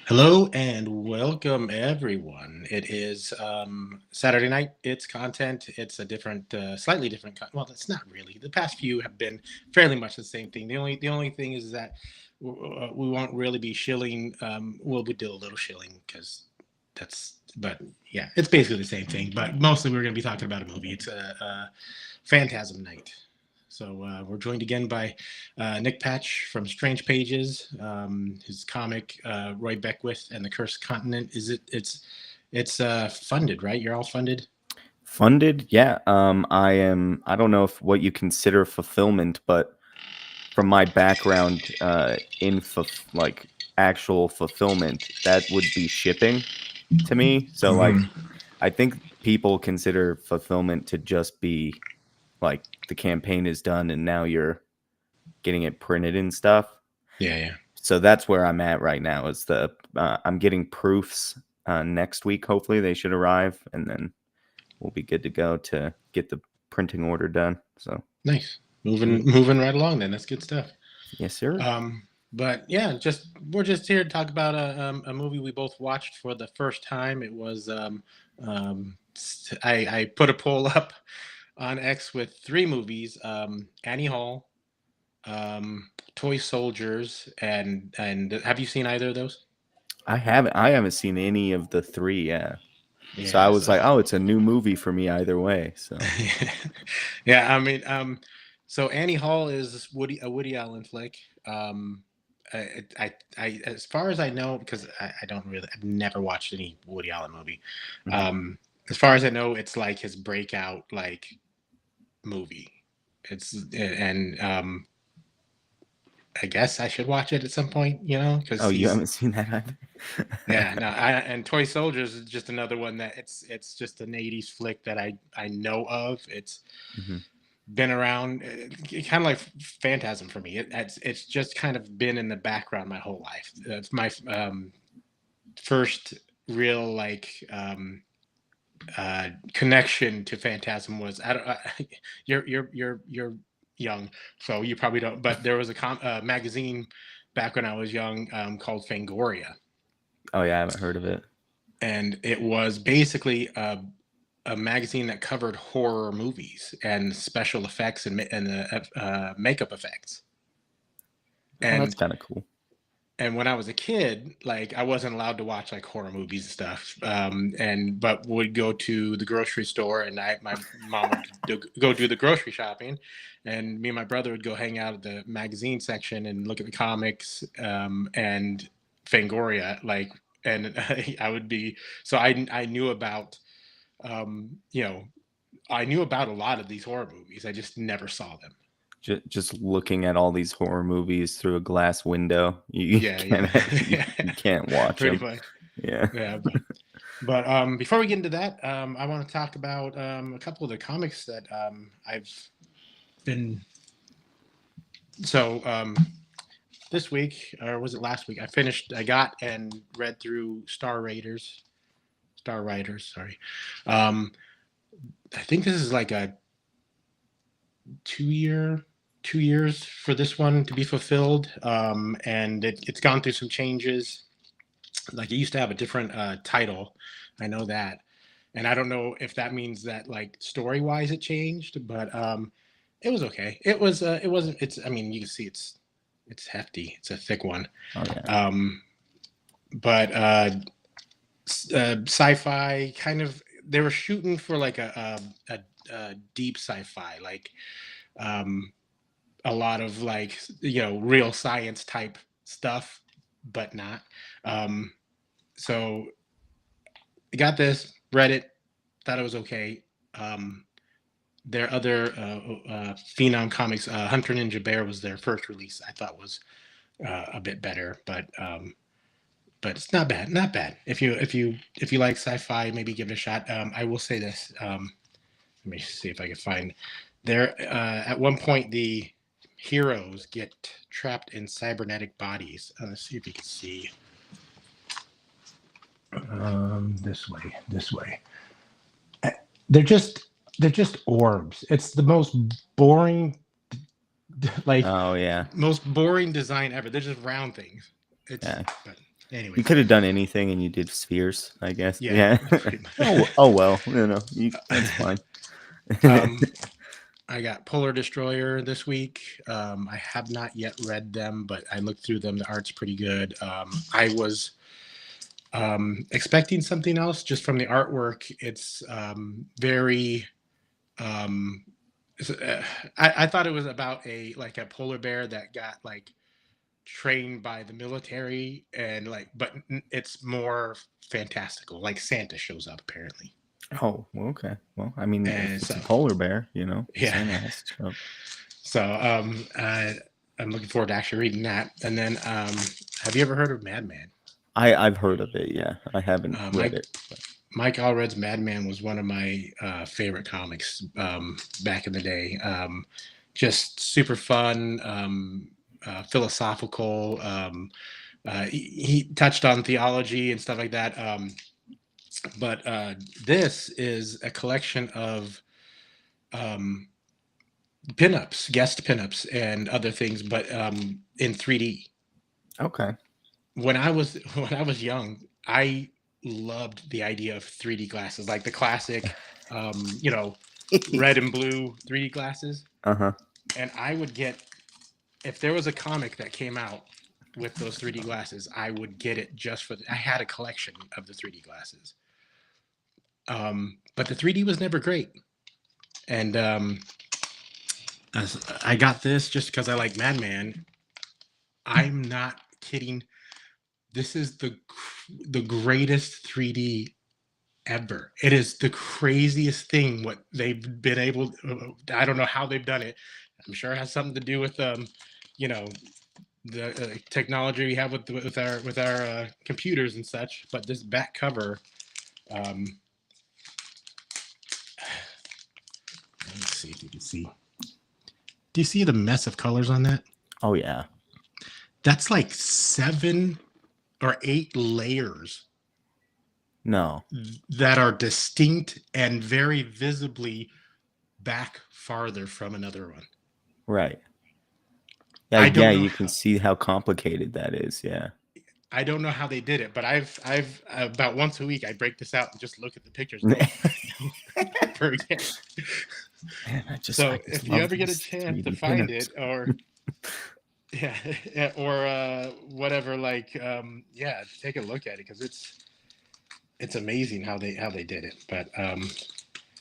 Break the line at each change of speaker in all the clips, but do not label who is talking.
Hello and welcome, everyone. It is Saturday night. It's content. It's a different, slightly different. Well, it's not really. The past few have been fairly much the same thing. The only thing is that we won't really be shilling. Well, we do a little shilling because that's. But yeah, it's basically the same thing. But mostly we're going to be talking about a movie. It's a Phantasm night. So we're joined again by Nick Patch from Strange Pages, his comic Roy Beckwith and the Cursed Continent. Is it? It's funded, right? You're all funded.
Funded, yeah. I am. I don't know if what you consider fulfillment, but from my background like actual fulfillment, that would be shipping to me. So like, I think people consider fulfillment to just be like the campaign is done and now you're getting it printed and stuff.
Yeah, yeah.
So that's where I'm at right now. Is the I'm getting proofs next week. Hopefully they should arrive, and then we'll be good to go to get the printing order done. So
Nice.
yeah.
Moving right along. Then that's good stuff.
Yes, sir.
But yeah, just we're just here to talk about a movie we both watched for the first time. It was I put a poll up on X with three movies: Annie Hall, Toy Soldiers, and have you seen either of those?
I haven't seen any of the three. Yeah. So I
Yeah,
was
so
like, oh, it's a new movie for me either way. So
yeah, I mean, so Annie Hall is a Woody Allen flick. As far as I know, because I don't really, I've never watched any Woody Allen movie.
mhm.
Um, as far as I know, it's like his breakout like movie. It's and I guess I should watch it at some point, because
Oh, you
he's
haven't seen that
yeah,
either.
no, and Toy Soldiers is just another one that it's just an '80s flick that I know of. It's
hmm
been around, kind of like Phantasm for me. It's just kind of been in the background my whole life. It's my first real connection to Phantasm was I don't you're young, so you probably don't. But there was a magazine back when I was young called Fangoria,
Oh yeah, I haven't heard of it.
and it was basically a magazine that covered horror movies and special effects and makeup effects.
Oh, that's
And
kind of cool.
when I was a kid, like I wasn't allowed to watch like horror movies and stuff. And but would go to the grocery store, and my mom would go do the grocery shopping, and me and my brother would go hang out at the magazine section and look at the comics and Fangoria, like, and I would be so I knew about um, you know I knew about a lot of these horror movies. I just never saw them.
Just looking at all these horror movies through a glass window, you
Yeah,
can't
yeah,
you can't watch
pretty
them.
much.
Yeah.
Yeah, but before we get into that, I want to talk about a couple of the comics that I've been. So this week, or was it last week? I got and read through Star Riders. Sorry, um, I think this is like a 2 year 2 years for this one to be fulfilled, and it's gone through some changes. Like it used to have a different title, I know that, and I don't know if that means that like story wise it changed, but it was okay. It wasn't. It's I mean you can see it's hefty. It's a thick one,
Oh yeah.
um, but sci-fi kind of. They were shooting for like a deep sci-fi, like um, a lot of like real science type stuff, but not. Um, so I got this, read it, thought it was okay. Um, their other Phenom Comics, Hunter Ninja Bear was their first release. I thought was a bit better, but it's not bad, not bad. If you like sci-fi, maybe give it a shot. I will say this. Let me see if I can find. There, at one point, the heroes get trapped in cybernetic bodies. Let's see if you can see. This way, this way. They're just they're just orbs. It's the most boring, like
Oh yeah.
most boring design ever. They're just round things. It's
Yeah.
but
You
Anyways,
could have done anything, and you did spheres, I guess.
yeah,
Yeah.
pretty much.
Oh well, that's fine.
um, I got Polar Destroyer this week. I have not yet read them, but I looked through them. The art's pretty good. I was expecting something else just from the artwork. It's very. Um, I thought it was about a polar bear that got like trained by the military and like, but it's more fantastical. Like Santa shows up apparently,
Oh, well, okay. Well, I mean, if
and
it's
so
a polar bear,
yeah.
Santa has to show up.
So I'm looking forward to actually reading that. And then have you ever heard of Madman?
I've heard of it. Yeah, I haven't read
Mike
it. But.
Mike Allred's Madman was one of my favorite comics back in the day. Just super fun, philosophical. He touched on theology and stuff like that. But this is a collection of um, pinups, guest pinups, and other things, but in 3D.
Okay.
When I was young, I loved the idea of 3D glasses, like the classic, you know, red and blue 3D glasses.
Uh-huh.
And I would get, if there was a comic that came out with those 3D glasses, I would get it just for. I had a collection of the 3D glasses, but the 3D was never great. And I got this just because I like Madman. I'm not kidding. This is the greatest 3D ever. It is the craziest thing what they've been able. I don't know how they've done it. I'm sure it has something to do with you know, the technology we have with our computers and such. But this back cover, um, let's see if you can see. Do you see the mess of colors on that?
Oh yeah.
That's like 7 or 8 layers
No.
that are distinct and very visibly back farther from another one.
Right. Yeah,
I
yeah,
don't know
you can
how.
see how complicated that is. Yeah.
I don't know how they did it, but I've about once a week I break this out and just look at the pictures over and over again.
Man, I
So
just
if you
love
ever get a
these
chance to
3D
find
pinups.
it, or yeah, or whatever, like yeah, take a look at it because it's amazing how they did it. But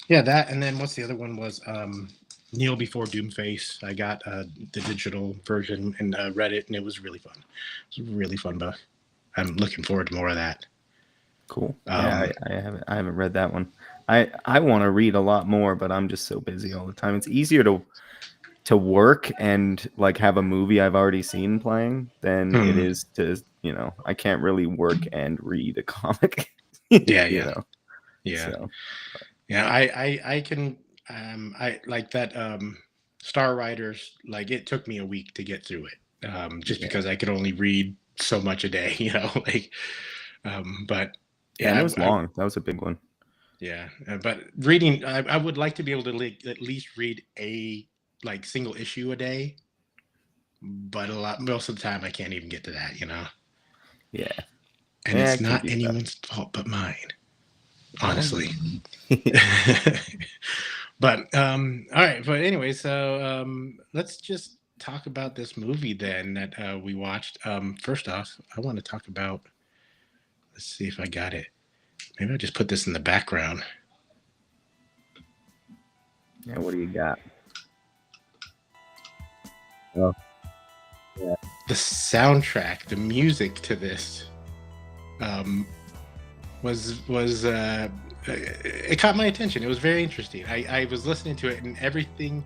yeah, that, and then what's the other one was Kneel Before Doomface. I got the digital version and read it, and it was really fun. It was a really fun book. I'm looking forward to more of that.
Cool. Yeah,
Um,
I haven't read that one. I want to read a lot more, but I'm just so busy all the time. It's easier to work and like have a movie I've already seen playing than it
hmm,
is to, I can't really work and read a comic,
yeah,
you
yeah,
know.
yeah,
So,
yeah. I can I like that Star Riders. Like it took me a week to get through it, just
yeah.
because I could only read so much a day. Like, but
Yeah, and it
yeah,
was long. That was a big one.
yeah, but reading, I would like to be able to at least read a like single issue a day, but most of the time I can't even get to that.
Yeah.
And
Yeah,
it's
it can
not
be tough.
anyone's fault but mine,
Oh,
honestly.
yeah.
But all right, but anyway, so let's just talk about this movie then that we watched. First off, I want to talk about. Let's see if I got it. Maybe I'll just put this in the background.
Yeah, what do you got? Oh, yeah.
The soundtrack, the music to this, um, was it caught my attention. It was very interesting. I was listening to it and everything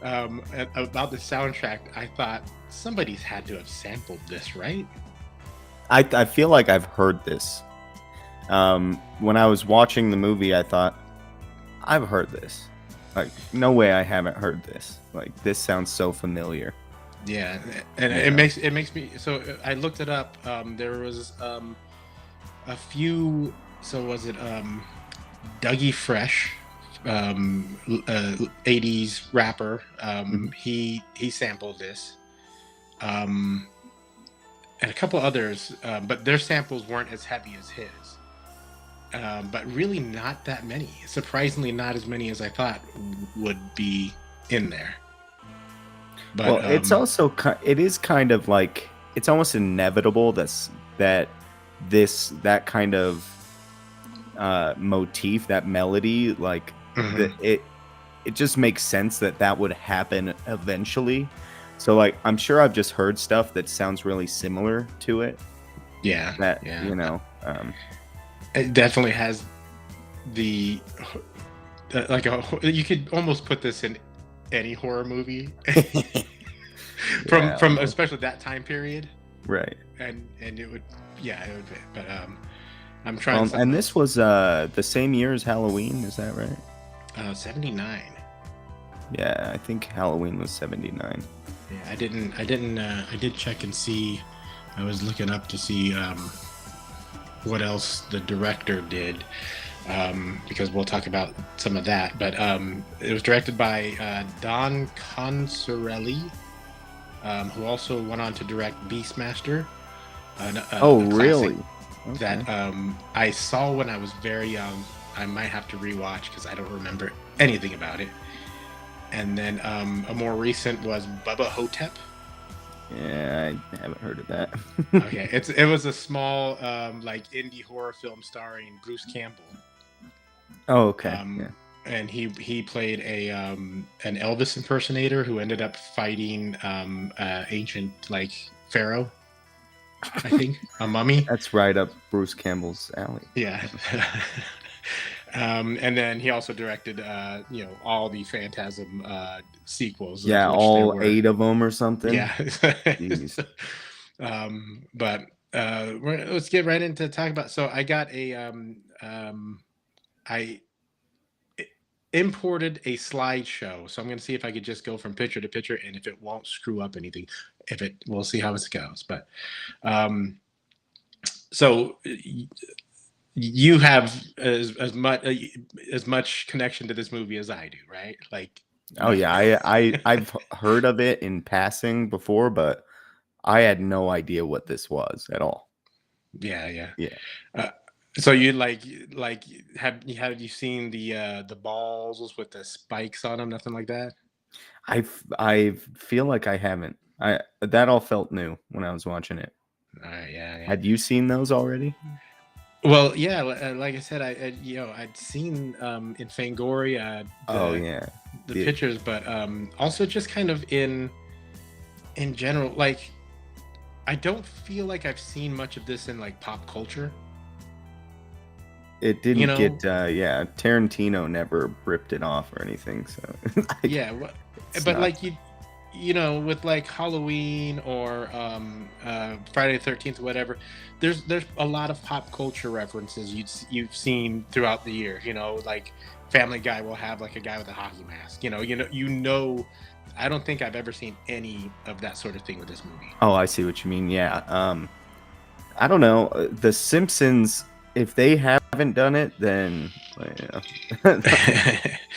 about the soundtrack. I thought somebody's had to have sampled this, right?
I feel like I've heard this. When I was watching the movie, I thought, I've heard this. Like, no way I haven't heard this. Like, this sounds so familiar.
Yeah, and
You
it
know?
makes me. So I looked it up. There was a few. So was it Dougie Fresh, 80s rapper?
Mhm.
He sampled this. Um, and a couple others, but their samples weren't as heavy as his. But really, not that many. Surprisingly, not as many as I thought would be in there. But
Well, it's also it is kind of like it's almost inevitable that kind of motif, that melody, like
mhm.
it just makes sense that that would happen eventually. So like I'm sure I've just heard stuff that sounds really similar to it
Yeah,
that,
yeah,
you know,
it definitely has the like a. You could almost put this in any horror movie
yeah,
from
almost.
especially that time period,
Right.
and it would, yeah, it would fit. But I'm trying something
And this
else.
was the same year as Halloween, is that right?
79.
Yeah, I think Halloween was 79.
Yeah, I did check and see. I was looking up to see what else the director did, because we'll talk about some of that. But it was directed by Don Consorelli, who also went on to direct Beastmaster,
Oh,
a classic
really? Okay.
that I saw when I was very young. I might have to rewatch because I don't remember anything about it. And then a more recent was Bubba Hotep.
Yeah, I haven't heard of that.
Okay, it was a small like indie horror film starring Bruce Campbell.
Oh, okay. Yeah.
Um, and he played a an Elvis impersonator who ended up fighting ancient like pharaoh, I think, a mummy.
That's right up Bruce Campbell's alley.
Yeah. And then he also directed all the Phantasm sequels, of
Yeah,
which there
all
were.
8 of them or something.
Yeah.
Jeez.
But let's get right into talk about. So I imported a slideshow, so I'm going to see if I could just go from picture to picture, and if it won't screw up anything. If it, we'll see how it goes. But so you have as much connection to this movie as I do, right? Like
Oh yeah,
nothing.
I've heard of it in passing before, but I had no idea what this was at all.
Yeah, yeah.
Yeah.
Uh, so you like have you seen the balls with the spikes on them? Nothing like that.
I feel like I haven't. I that all felt new when I was watching it.
All right, yeah, yeah.
Had you seen those already?
Well, yeah. Like I said, I'd seen in Fangoria
Oh yeah.
the
The
pictures, but also just kind of in general. Like I don't feel like I've seen much of this in like pop culture.
It
You
didn't
know,
get yeah, Tarantino never ripped it off or anything, so like
yeah.
it's
But
not.
like you know, with like Halloween or Friday the 13th, whatever, there's a lot of pop culture references you've seen throughout the year. You know, like Family Guy will have like a guy with a hockey mask. You know. I don't think I've ever seen any of that sort of thing with this movie.
Oh, I see what you mean. Yeah. I don't know. The Simpsons, if they haven't done it, then well, yeah.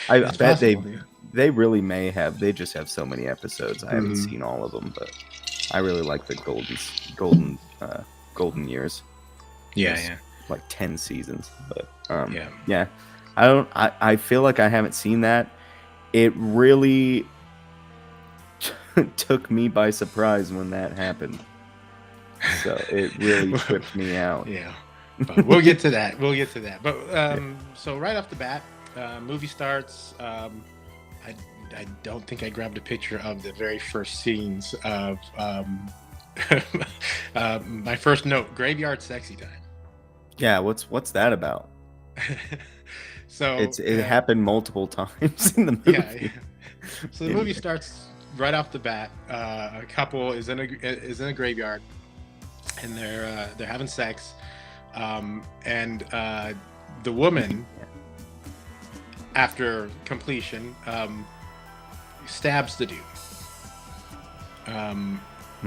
I
It's
bet
possible, yeah.
they really may have. They just have so many episodes. I haven't
Mhm.
seen all of them, but I really like the golden years.
Yeah,
There's
yeah,
like 10 seasons, but
yeah.
yeah. I feel like I haven't seen that. It really took me by surprise when that happened. So it really tripped me out.
Yeah, but we'll get to that. We'll get to that. But
Yeah.
so right off the bat, movie starts. I I don't think I grabbed a picture of the very first scenes of my first note: graveyard sexy time.
Yeah, what's that about?
So
It happened multiple times in the
yeah,
movie.
so the movie
Anyway.
starts right off the bat. A couple is in a graveyard, and they're having sex, and the woman, after completion, stabs the dude,
Mhm.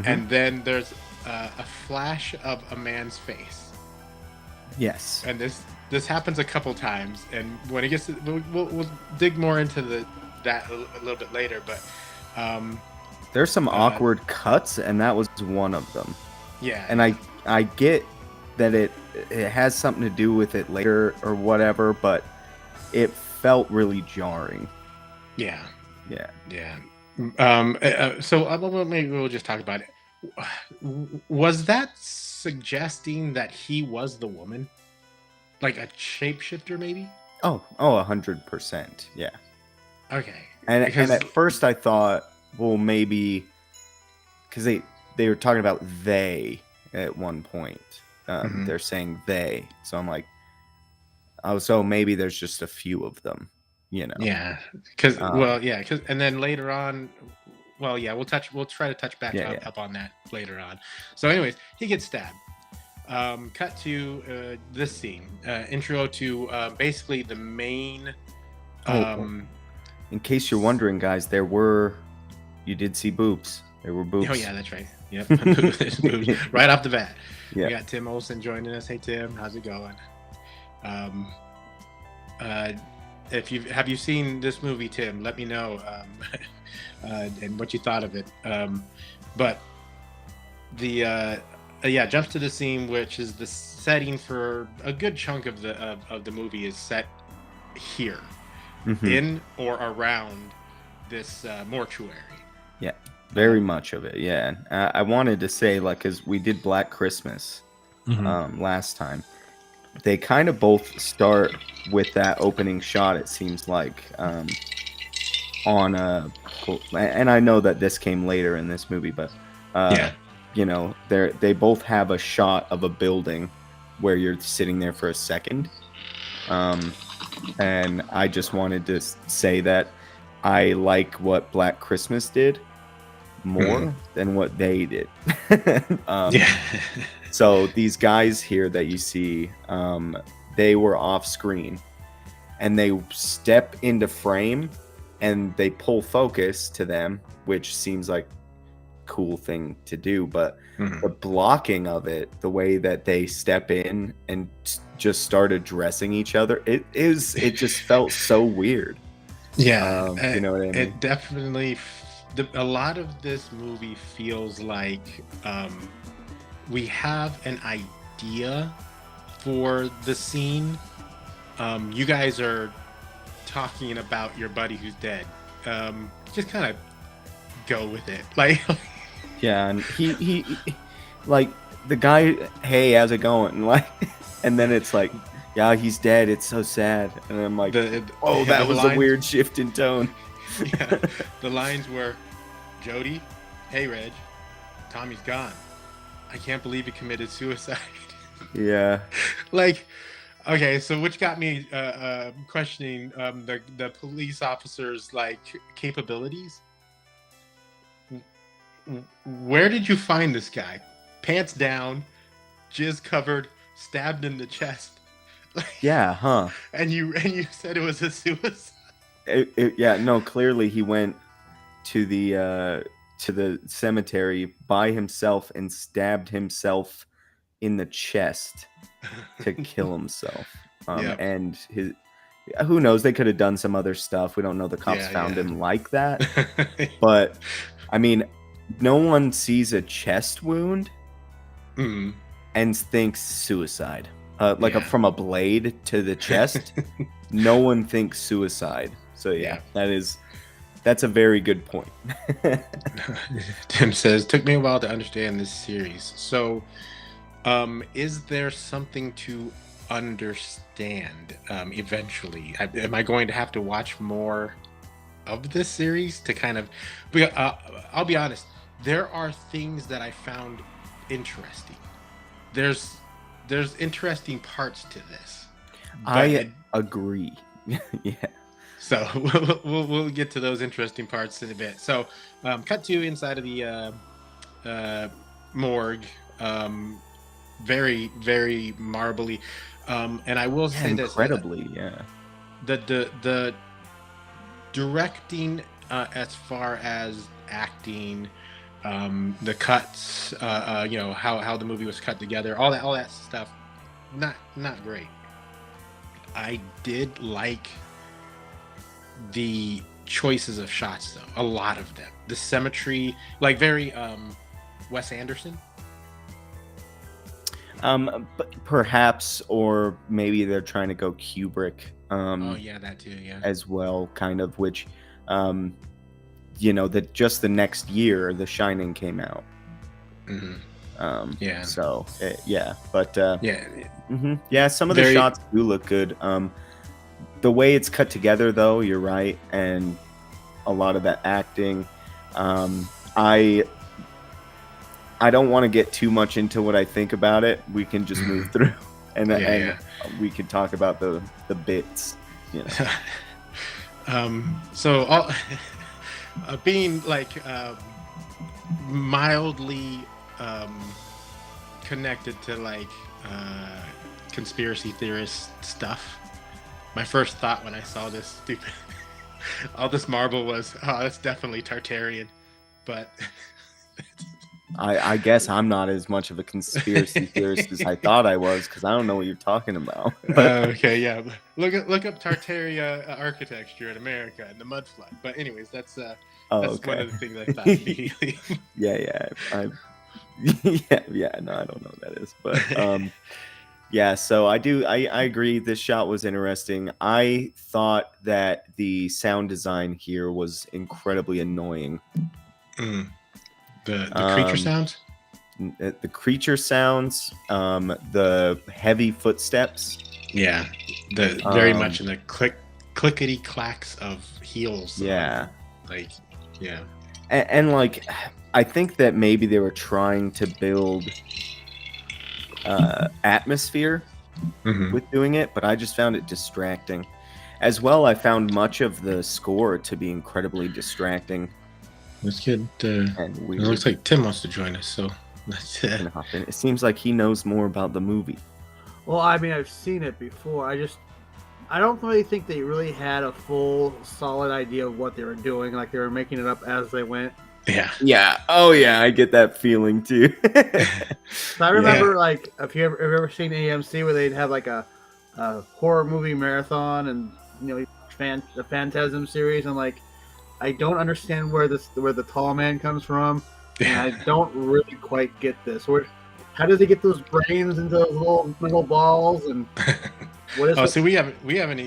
and then there's a flash of a man's face,
Yes.
and this happens a couple times, and when it gets to, we'll dig more into that a little bit later, but um,
There's some
uh,
awkward cuts, and that was one of them.
Yeah,
And
yeah,
I get that it has something to do with it later or whatever, but it felt really jarring.
yeah,
Yeah.
yeah. So well, maybe we'll just talk about it. Was that suggesting that he was the woman, like a shapeshifter, maybe?
Oh, 100%. Yeah.
Okay,
And
because
at first I thought, well, maybe because they were talking about they at one point.
mhm.
They're saying they, so I'm like, oh, so maybe there's just a few of them, you know.
Yeah, because
Um,
well, yeah, because and then later on, well, yeah, we'll try to touch back
yeah,
up
yeah.
on that later on. So, anyways, he gets stabbed. Cut to this scene, intro to basically the main.
Oh,
Um,
in case you're
s-
wondering, guys, you did see boobs. There were
oh
boobs.
yeah, that's right. Yep, boobs right off the bat. We
Yeah.
got Tim Olson joining us. Hey Tim, how's it going? Um, uh, if you have you seen this movie, Tim, let me know and what you thought of it. But the yeah, jumps to the scene, which is the setting for a good chunk of the movie is set here,
Hmm.
in or around this mortuary.
Yeah. Very
Um,
much of it. Yeah. I wanted to say, like, because we did Black Christmas
mhm.
last time. They kind of both start with that opening shot, it seems like, on a, and I know that this came later in this movie, but, uh,
Yeah.
they both have a shot of a building where you're sitting there for a second. Um, and I just wanted to say that I like what Black Christmas did
Mhm.
more than what they did. um,
Yeah.
so these guys here that you see, they were off screen and they step into frame and they pull focus to them, which seems like cool thing to do, but the
Mhm.
blocking of it, the way that they step in and just start addressing each other, it just felt so weird.
Yeah.
You know what I mean?
It definitely. A lot of this movie feels like we have an idea for the scene. You guys are talking about your buddy who's dead. Just kind of go with it. Like
Yeah, and like the guy, hey, how's it going? Like, and then it's like, yeah, he's dead. It's so sad. And I'm like, oh, that
the
was a
lines,
weird shift in tone.
yeah, the lines were, Jody, hey Reg, Tommy's gone. I can't believe he committed suicide.
Yeah.
Like, okay, so which got me questioning the police officers' like capabilities. Where did you find this guy? Pants down, jizz covered, stabbed in the chest. Like,
Yeah, huh?
and you said it was a suicide.
Yeah, no, clearly he went to the cemetery by himself and stabbed himself in the chest to kill himself.
Yep.
And his who knows, they could have done some other stuff. We don't know the cops
Yeah,
found
yeah.
him like that. But I mean, no one sees a chest wound
Mm,
and thinks suicide.
yeah.
From a blade to the chest, no one thinks suicide. So yeah,
Yeah.
that's a very good point.
Tim says, took me a while to understand this series. So, is there something to understand eventually? Am I going to have to watch more of this series to kind of? Because I'll be honest, there are things that I found interesting. There's there's interesting parts to this, but
I agree. Yeah.
so we'll get to those interesting parts in a bit. So, cut to inside of the uh, morgue. Very marbly, and I will
Yeah,
say this:
incredibly, yeah.
the directing, as far as acting, the cuts, how the movie was cut together, all that stuff, not great. I did like the choices of shots though, a lot of them. The symmetry, like very Wes Anderson.
But perhaps, or maybe they're trying to go Kubrick,
Oh yeah, that too. Yeah.
as well, kind of. Which, um, that just the next year, The Shining came out.
Hmm. Yeah.
So yeah, but
Yeah.
yeah, some of the
Very.
shots do look good. The way it's cut together, though, you're right, and a lot of that acting. Um, I don't want to get too much into what I think about it. We can just move
Mhm.
through, and
Yeah.
we can talk about the bits.
Yeah. So all, being like mildly um connected to like uh conspiracy theorist stuff. My first thought when I saw this stupid all this marble was, oh, that's definitely Tartarian. But
I guess I'm not as much of a conspiracy theorist as I thought I was, because I don't know what you're talking about. But
okay, yeah. Look up Tartaria architecture in America and the mud flood. But anyways,
oh,
that's one
okay.
of the things I thought immediately.
Yeah, I yeah. No, I don't know what that is, but yeah. So I agree. This shot was interesting. I thought that the sound design here was incredibly annoying.
Mm. The creature
Um,
sounds.
the creature sounds, the heavy footsteps.
Yeah, the very
Um,
much in the clickety clacks of heels.
yeah,
Like, yeah.
and like, I think that maybe they were trying to build atmosphere
Hmm.
with doing it, but I just found it distracting. As well, I found much of the score to be incredibly distracting
Let's get.
and
It
weird.
looks like Tim wants to join us, so let's.
And hop in. It seems like he knows more about the movie.
Well, I mean, I've seen it before. I don't really think they really had a full, solid idea of what they were doing. Like they were making it up as they went.
Yeah.
Yeah. Oh, yeah. I get that feeling too.
So I remember, like, if you ever seen AMC where they'd have like a horror movie marathon, and the Phantasm series, and like, I don't understand where the tall man comes from, and I don't really quite get this. How does he get those brains into those little balls, and what is
Oh,
it?
so we haven't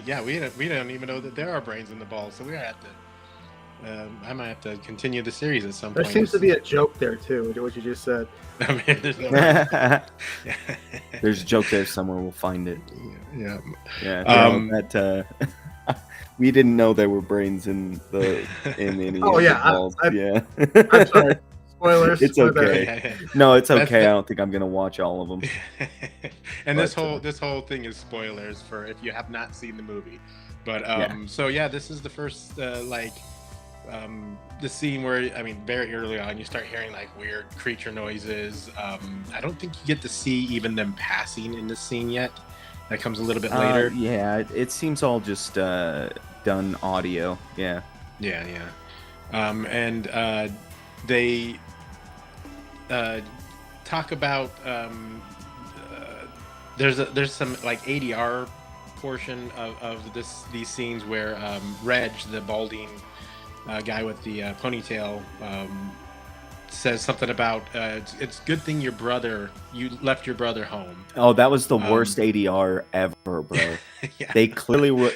yeah, we don't even know that there are brains in the balls, so we have to. I might have to continue the series at some
There
point.
seems to be a joke there too, what you just said.
I mean, there's no way.
There's a joke there somewhere. We'll find it.
Yeah.
Yeah.
Um,
That we didn't know there were brains in any
Oh
of
yeah,
the balls. Yeah.
I'm sorry. Spoilers.
It's
my bad.
okay. No, it's
That's
okay.
the-
I don't think I'm gonna watch all of them.
And this
But,
whole thing is spoilers for if you have not seen the movie. But
Yeah.
so yeah, this is the first the scene where, I mean, very early on you start hearing like weird creature noises. I don't think you get to see even them passing in this scene yet. That comes a little bit later.
Yeah, it seems all just done audio. Yeah.
Yeah, and they talk about there's some like ADR portion of these scenes where Reg, the balding guy with the ponytail, says something about it's good thing you left your brother home.
Oh, that was the worst ADR ever, bro.
Yeah.
They clearly were.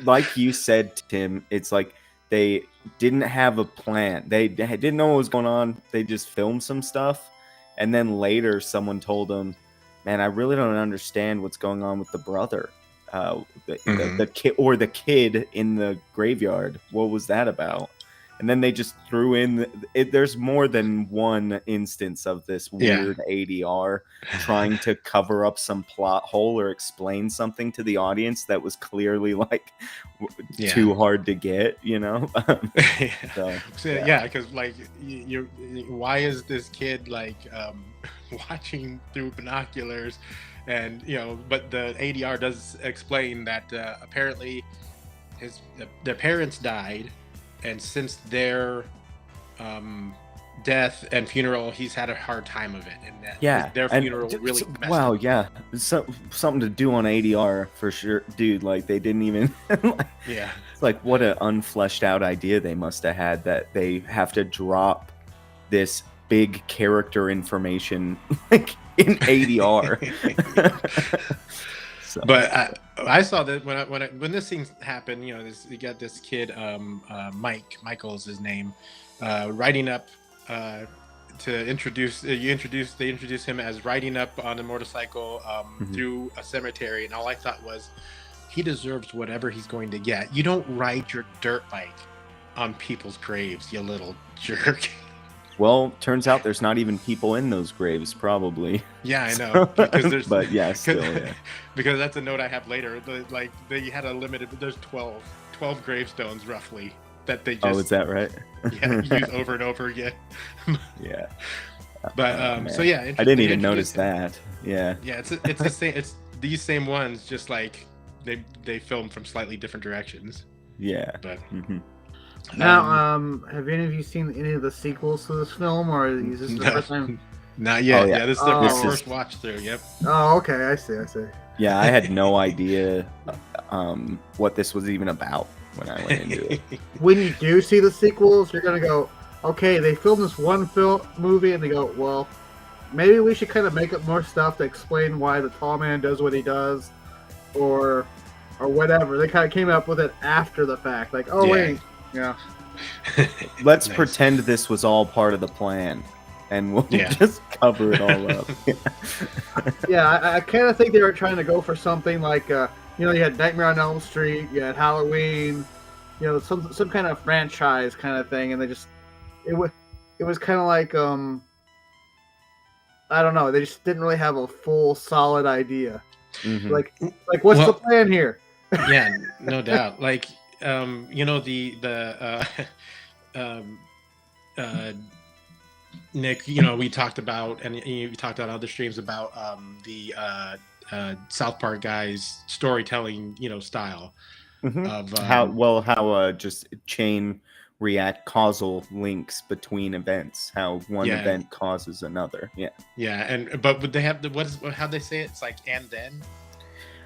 Like you said, Tim, it's like they didn't have a plan. They didn't know what was going on. They just filmed some stuff, and then later someone told them, "Man, I really don't understand what's going on with the brother, the kid or the kid in the graveyard. What was that about?" And then they just threw in. There's more than one instance of this weird ADR trying to cover up some plot hole or explain something to the audience that was clearly like too hard to get,
Yeah, because like why is this kid like watching through binoculars, and but the ADR does explain that apparently their parents died, and since their death and funeral, he's had a hard time of it, and that their funeral really messed
wow,
him.
yeah, something to do on ADR for sure, dude. Like they didn't even
Yeah.
It's like what an unfleshed out idea they must have had, that they have to drop this big character information like in ADR. So,
But I saw that when this thing happened, you got this kid, Michael's his name, riding up to introduce they introduce him as riding up on a motorcycle through a cemetery, and all I thought was, he deserves whatever he's going to get. You don't ride your dirt bike on people's graves, you little jerk.
well, turns out there's not even people in those graves, probably.
Yeah, I know. Because there's,
but yeah, still, yeah.
Because that's a note I have later. Like, they had a limited, there's 12 gravestones roughly that they just.
Oh, is that right?
Yeah, use over and over again.
Yeah.
But so yeah,
I didn't even notice that. Yeah.
Yeah, it's the same. It's these same ones, just like they filmed from slightly different directions.
Yeah.
But.
Now, have any of you seen any of the sequels to this film, or is this the first time?
Not yet.
Oh, yeah.
Yeah, this is the first watch through. Yep.
Oh, okay. I see.
Yeah, I had no idea what this was even about when I went into it.
When you do see the sequels, you're gonna go, okay, they filmed this one movie, and they go, well, maybe we should kind of make up more stuff to explain why the tall man does what he does, or whatever. They kind of came up with it after the fact, like, oh, wait. Yeah.
Let's pretend this was all part of the plan, and we'll just cover it all up.
Yeah, I kind of think they were trying to go for something like, you had Nightmare on Elm Street, you had Halloween, some kind of franchise kind of thing, and it was kind of like, I don't know, they just didn't really have a full solid idea. Mm-hmm. Like what's the plan here?
Yeah, no doubt. Like. Nick, we talked about, and you talked on other streams about the South Park guys' storytelling, style of
how just chain react causal links between events, how one event causes another.
But would they have how they say it? It's like, and then.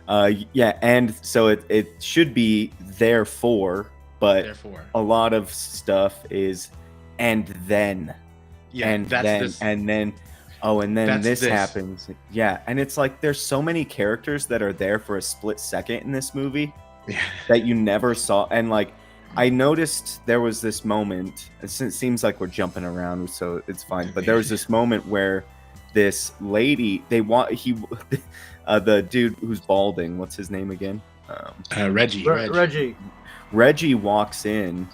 And so it should be therefore, but a lot of stuff is and then, and then this happens. Yeah, and it's like there's so many characters that are there for a split second in this movie that you never saw, and like I noticed there was this moment. It seems like we're jumping around, so it's fine. But there was this moment where this lady, the dude who's balding, what's his name again?
Reggie.
Reggie walks in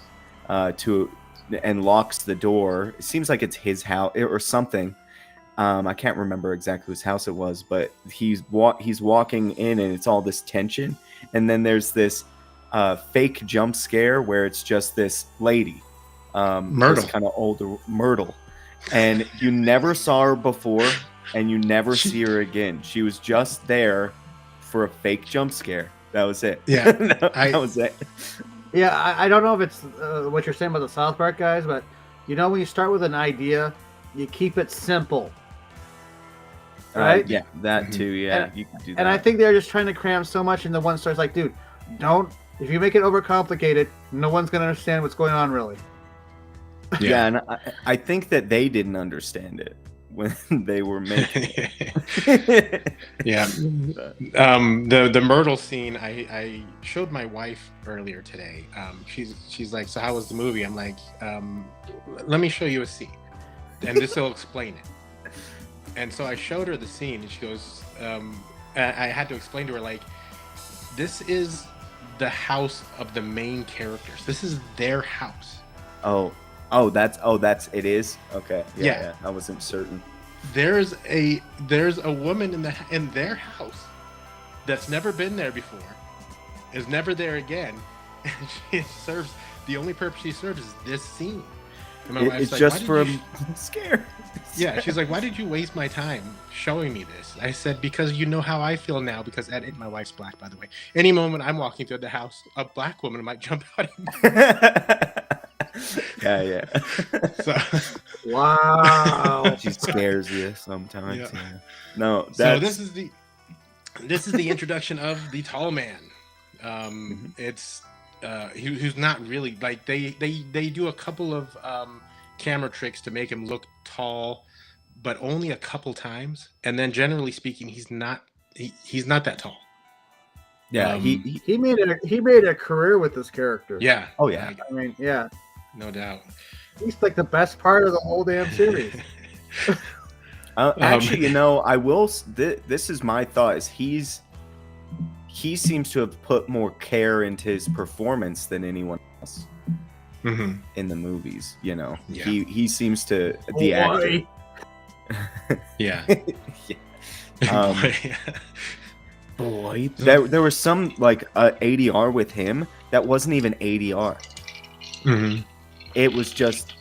and locks the door. It seems like it's his house or something. I can't remember exactly whose house it was, but he's walking in and it's all this tension. And then there's this fake jump scare where it's just this lady,
Myrtle,
kind of older Myrtle. And you never saw her before, and you never see her again. She was just there for a fake jump scare. That was it.
Yeah,
that was it.
Yeah, I don't know if it's what you're saying about the South Park guys, but when you start with an idea, you keep it simple. Right?
Yeah, that too. Yeah, you can do that.
And I think they're just trying to cram so much into one story. It's like, dude, if you make it overcomplicated, no one's going to understand what's going on, really.
Yeah, and I think that they didn't understand it when they were making it.
Yeah. The Myrtle scene, I showed my wife earlier today. She's like, so how was the movie? I'm like, let me show you a scene, and this will explain it. And so I showed her the scene, and she goes, I had to explain to her, like, this is the house of the main characters. This is their house. That's it is? Okay. Yeah.
I wasn't certain.
There's a woman in their house that's never been there before, is never there again, and she serves, the only purpose she serves is this scene. And my wife's
it's
like,
just for a scare.
Yeah, she's like, why did you waste my time showing me this? I said, because you know how I feel now, because my wife's black, by the way. Any moment I'm walking through the house, a black woman might jump out at me.
Yeah.
So,
wow.
She scares you sometimes.
Yeah.
Yeah. No,
so this is the introduction of the tall man. It's who's not really, like, they do a couple of camera tricks to make him look tall, but only a couple times. And then generally speaking, he's not that tall.
Yeah,
Um,
He made a career with this character.
yeah.
Oh, yeah.
I mean, yeah,
No doubt.
he's like the best part of the whole damn series.
Actually, I will. This is my thought: is he seems to have put more care into his performance than anyone else
Mhm.
in the movies.
Yeah.
He seems to the actor.
Yeah.
Um,
Boy.
there was some like ADR with him that wasn't even ADR.
Mhm.
It was just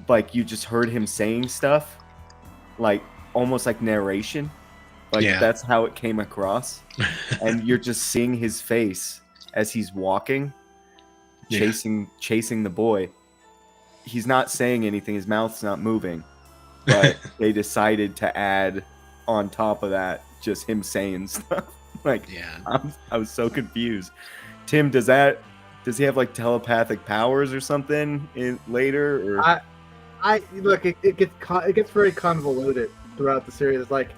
like you just heard him saying stuff, like almost like narration. Like
Yeah.
that's how it came across, and you're just seeing his face as he's walking,
Yeah.
chasing the boy. He's not saying anything. His mouth's not moving, but they decided to add on top of that just him saying stuff. Like,
Yeah.
I was so confused. Tim, does he have like telepathic powers or something later? Or
I look, it gets very convoluted throughout the series. It's like,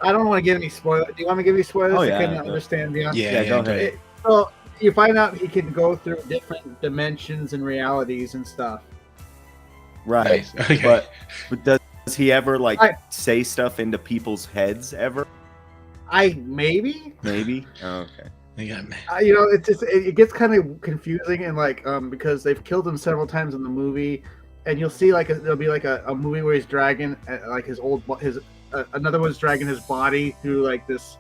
I don't want to give any spoilers. Do you want me to give you spoilers?
Oh,
to
yeah,
kind of
yeah.
understand beyond.
Yeah.
go ahead.
So you find out he can go through different dimensions and realities and stuff.
Right.
Nice. Okay.
But does he ever like
I-
say stuff into people's heads ever?
Maybe.
Oh, okay.
It gets kind of confusing and like because they've killed him several times in the movie, and you'll see like there'll be like a movie where he's dragging like another one's dragging his body through like this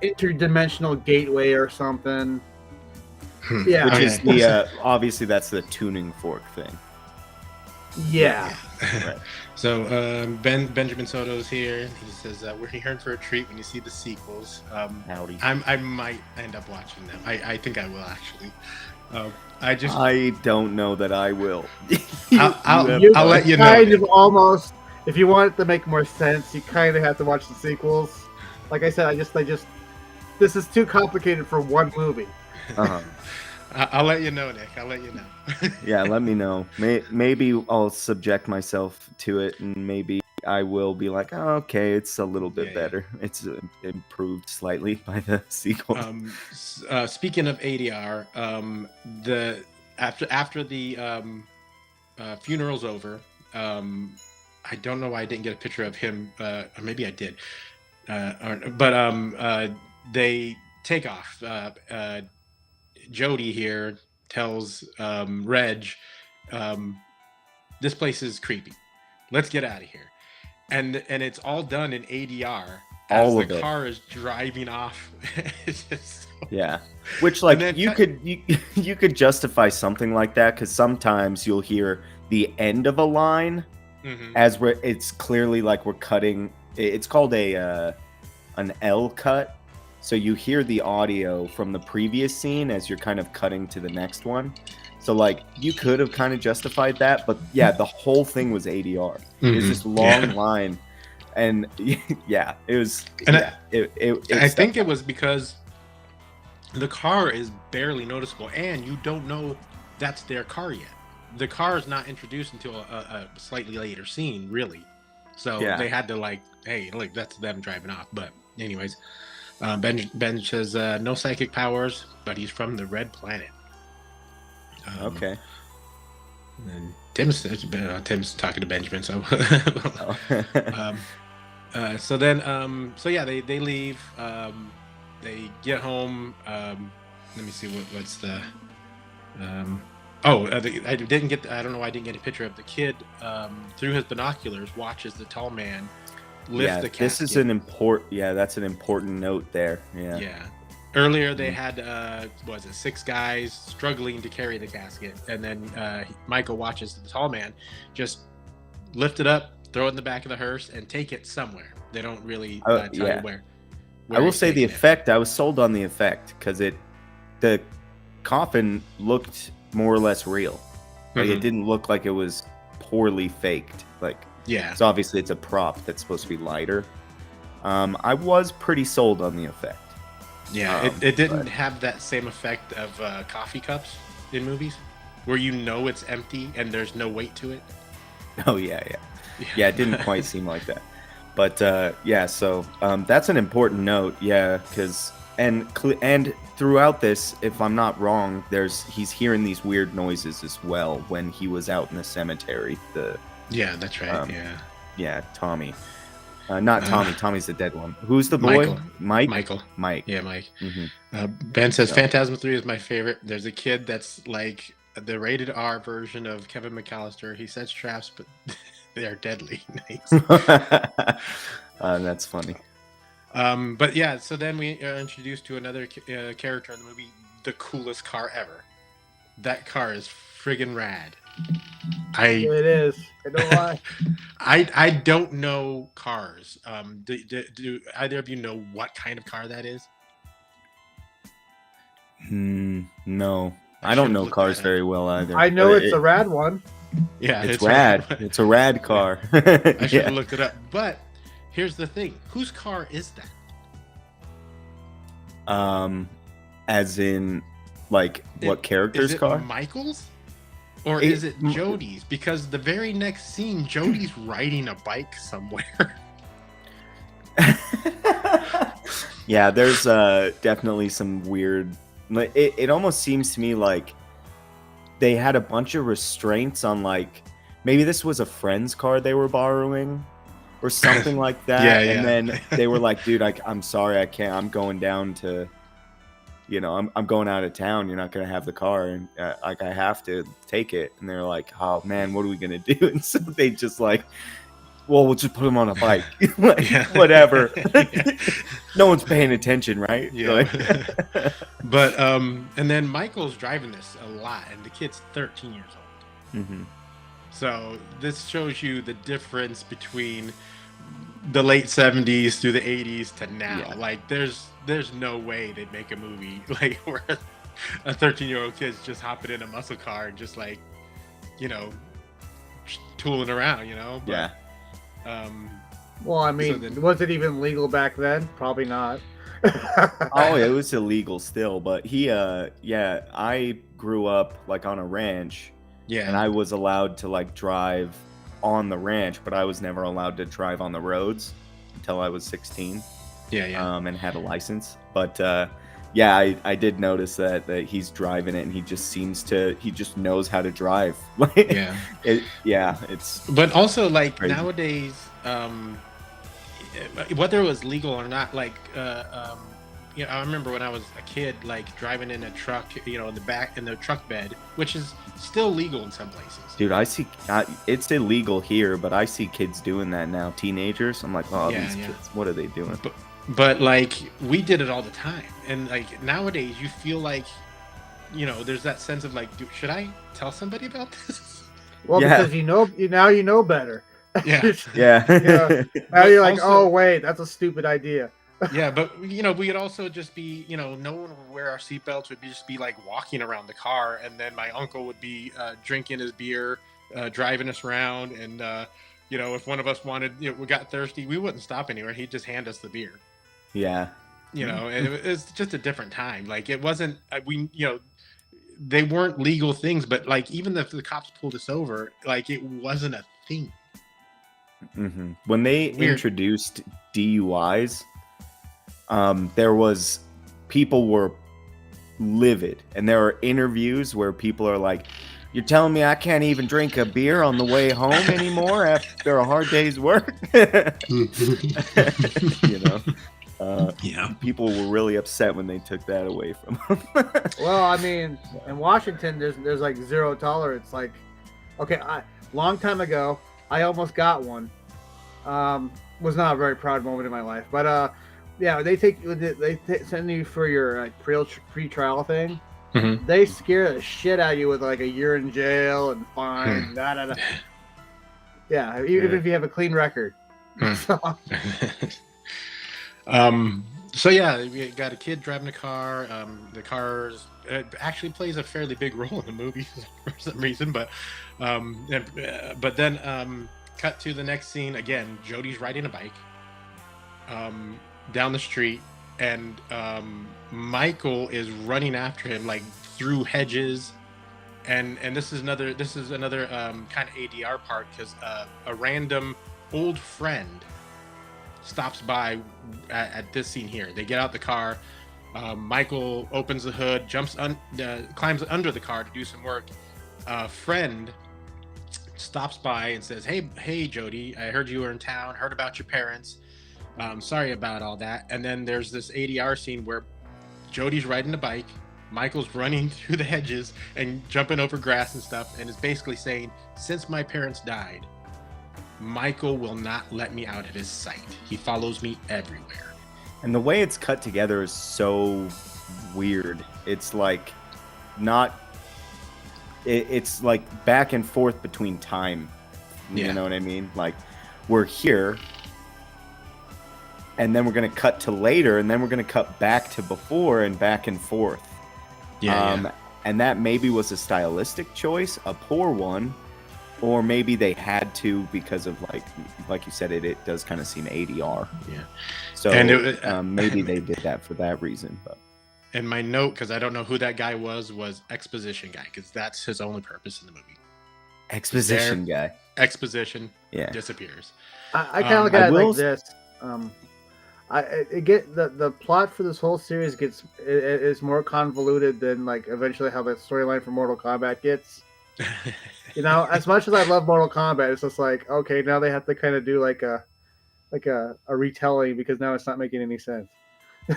interdimensional gateway or something. Yeah,
Which
Okay.
is the obviously that's the tuning fork thing.
yeah.
Right.
So Benjamin Soto's here. He says we're here for a treat when you see the sequels.
Howdy.
I might end up watching them. I think I will actually.
I don't know that I will.
I'll
You
let you know.
kind of almost, if you want it to make more sense, you kind of have to watch the sequels. Like I said, I just this is too complicated for one movie.
Uh-huh.
I'll let you know, Nick. I'll let you know.
Yeah, let me know. Maybe I'll subject myself to it, and maybe I will be like, oh, okay, it's a little bit
Yeah.
better. It's improved slightly by the sequel.
Speaking of ADR, after the funeral's over, I don't know why I didn't get a picture of him, or maybe I did. But they take off. Jody here tells Reg, this place is creepy. Let's get out of here. And it's all done in ADR as
All
the
of it.
car is driving off. It's just
Yeah, which like
then
you could justify something like that because sometimes you'll hear the end of a line
Mhm.
as it's clearly like we're cutting. It's called an L cut. So you hear the audio from the previous scene as you're kind of cutting to the next one. So like you could have kind of justified that, but yeah, the whole thing was ADR. It was this long line, and yeah, it was.
And
yeah, it
I think it was because the car is barely noticeable, and you don't know that's their car yet. The car is not introduced until a slightly later scene, really. So
Yeah.
they had to like, hey, look, that's them driving off. But anyways, Ben says no psychic powers, but he's from the Red Planet.
Okay.
And Tim's talking to Benjamin, so. So then, so yeah, they leave. They get home. Let me see what's the. I didn't get. I don't know why I didn't get a picture of the kid. Through his binoculars, watches the tall man lift the casket.
This is an important. Yeah, that's an important note there. Yeah.
Yeah. Earlier they had was it 6 guys struggling to carry the casket, and then Michael watches the tall man just lift it up, throw it in the back of the hearse, and take it somewhere. They don't really tell you where.
I will
he's
say the
taking it.
effect. I was sold on the effect because the coffin looked more or less real. Like it
Mhm.
didn't look like it was poorly faked. Like
Yeah.
so obviously it's a prop that's supposed to be lighter. I was pretty sold on the effect.
Yeah, it didn't have that same effect of coffee cups in movies, where you know it's empty and there's no weight to it.
Oh yeah. Yeah, it didn't quite seem like that. But yeah, so that's an important note. Yeah, because and throughout this, if I'm not wrong, he's hearing these weird noises as well when he was out in the cemetery.
Yeah, that's right.
Um, yeah, Tommy. Not Tommy. Tommy's the dead one. Who's the boy?
Michael.
Mike.
Michael.
Mike.
Yeah, Mike.
Mm-hmm.
Ben says
So.
Phantasm 3 is my favorite. There's a kid that's like the rated R version of Kevin McAllister. He sets traps, but they are deadly. Nice.
That's funny.
But yeah, so then we are introduced to another character in the movie, the coolest car ever. That car is friggin' rad.
It is. I know why.
I don't know cars. Do either of you know what kind of car that is?
No, I don't know cars very well either.
I know it's a rad one.
Yeah,
it's rad. It's a rad car.
I should have looked it up. But here's the thing: whose car is that?
As in, like, what character's car?
Michael's? Or is it Jody's? Because the very next scene, Jody's riding a bike somewhere.
Yeah, there's definitely some weird. It almost seems to me like they had a bunch of restraints on, like, maybe this was a friend's car they were borrowing or something like that.
Yeah.
And then they were like, dude, I'm sorry, I can't. I'm going down to, I'm going out of town. You're not going to have the car. And like, I have to take it. And they're like, oh man, what are we going to do? And so they just like, well, we'll just put him on a bike. Like, whatever. No one's paying attention, right?
Yeah. Like... But and then Michael's driving this a lot, and the kid's 13 years old.
Mm-hmm.
So this shows you the difference between the late 70s through the 80s to now. Yeah. Like there's no way they'd make a movie like where a 13-year-old kid's just hopping in a muscle car and just like, tooling around, But,
yeah.
Well, I mean, was it even legal back then? Probably not.
Oh, it was illegal still, but I grew up like on a ranch. Yeah. And I was allowed to like drive on the ranch, but I was never allowed to drive on the roads until I was 16.
Yeah.
And had a license. But I did notice that he's driving it and he just knows how to drive. It's
but also like
crazy.
Nowadays, whether it was legal or not, like I remember when I was a kid, like driving in a truck, in the truck bed, which is still legal in some places.
Dude, I see it's illegal here, but I see kids doing that now, teenagers. I'm like, oh, these kids, what are they doing?
But like we did it all the time, and like nowadays you feel like, there's that sense of like, should I tell somebody about this?
Well, because you know better.
Yeah.
Yeah.
Now you're like, also, oh wait, that's a stupid idea.
Yeah, but we could also just be, no one would wear our seatbelts. We'd just be like walking around the car, and then my uncle would be drinking his beer, driving us around, and if one of us wanted, we got thirsty, we wouldn't stop anywhere. He'd just hand us the beer.
Yeah.
It's just a different time. Like it wasn't they weren't legal things, but like even if the cops pulled us over, like it wasn't a thing.
Mm-hmm. When they introduced DUIs, people were livid, and there are interviews where people are like, "You're telling me I can't even drink a beer on the way home anymore after a hard day's work?" People were really upset when they took that away from them.
Well, I mean, in Washington, there's like zero tolerance. Like, okay, long time ago, I almost got one. Was not a very proud moment in my life, but they send you for your pre-trial thing.
Mm-hmm.
They scare the shit out of you with like a year in jail and fine. Yeah, even if you have a clean record.
So yeah, we got a kid driving a car. The car actually plays a fairly big role in the movie for some reason, but then cut to the next scene again. Jody's riding a bike down the street, and Michael is running after him like through hedges and this is another kind of ADR part, because a random old friend stops by at this scene here. They get out the car. Michael opens the hood, climbs under the car to do some work. A friend stops by and says, "Hey, Jody, I heard you were in town. Heard about your parents. Sorry about all that." And then there's this ADR scene where Jody's riding a bike. Michael's running through the hedges and jumping over grass and stuff, and is basically saying, "Since my parents died, Michael will not let me out of his sight. He follows me everywhere."
And the way it's cut together is so weird. It's like not. It's like back and forth between time. You know what I mean? Like we're here, and then we're going to cut to later, and then we're going to cut back to before, and back and forth. And that maybe was a stylistic choice, a poor one, or maybe they had to because of like you said, it does kind of seem ADR.
Yeah.
So maybe they did that for that reason. But
and my note, because I don't know who that guy was exposition guy, because that's his only purpose in the movie.
Exposition guy.
Exposition disappears.
I kind of look at it like this. The plot for this whole series is more convoluted than like eventually how the storyline for Mortal Kombat gets. You know, as much as I love Mortal Kombat, it's just like, okay, now they have to kind of do like a retelling, because now it's not making any sense.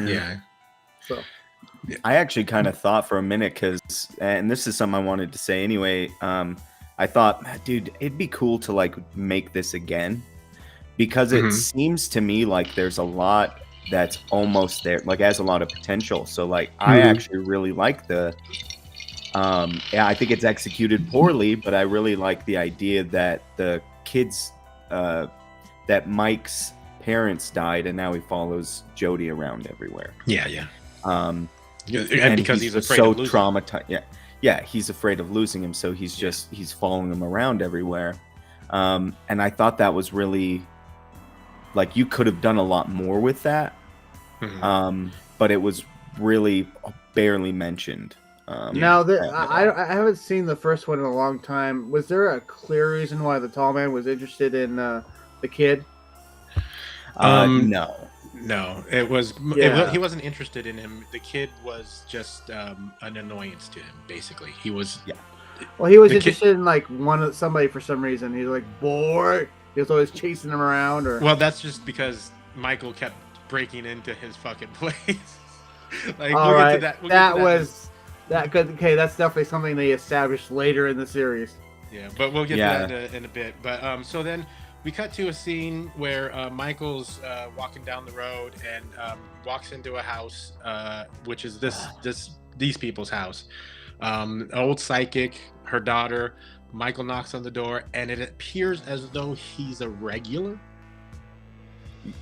Yeah.
So
I actually kind of thought for a minute, and this is something I wanted to say anyway. I thought, dude, it'd be cool to like make this again, because it seems to me like there's a lot that's almost there, like has a lot of potential. So like I actually really like I think it's executed poorly, but I really like the idea that the kids, that Mike's parents died, and now he follows Jody around everywhere.
Yeah.
And
because he's afraid
so
of losing
traumatized. Yeah, he's afraid of losing him, so he's following him around everywhere. And I thought that was really, like, you could have done a lot more with that. But it was really barely mentioned.
Now I haven't seen the first one in a long time. Was there a clear reason why the tall man was interested in the kid?
No,
it was he wasn't interested in him. The kid was just an annoyance to him. Basically, he was. Yeah.
Well, he was interested in like somebody for some reason. He's like, boy, he was always chasing him around. Or
well, that's just because Michael kept breaking into his fucking place. Like,
all right, okay, that's definitely something they established later in the series.
Yeah, but we'll get to that in a bit. But so then we cut to a scene where Michael's walking down the road and walks into a house, which is these people's house. An old psychic, her daughter. Michael knocks on the door, and it appears as though he's a regular.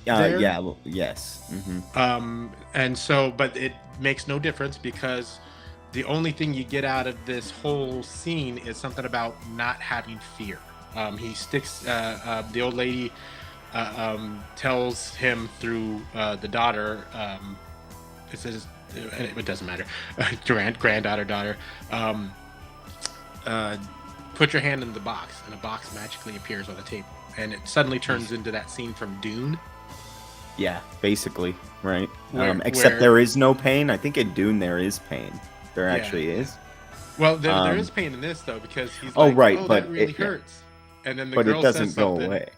Yes.
And so, but it makes no difference, because the only thing you get out of this whole scene is something about not having fear. He sticks, the old lady tells him through the daughter, it says, it doesn't matter, granddaughter, daughter, put your hand in the box, and a box magically appears on the table. And it suddenly turns into that scene from Dune.
Yeah, basically, right? Except there is no pain. I think in Dune there is pain. There actually is.
Well, there is pain in this, though, because he's like, but that really hurts. And then the girl says something. Away.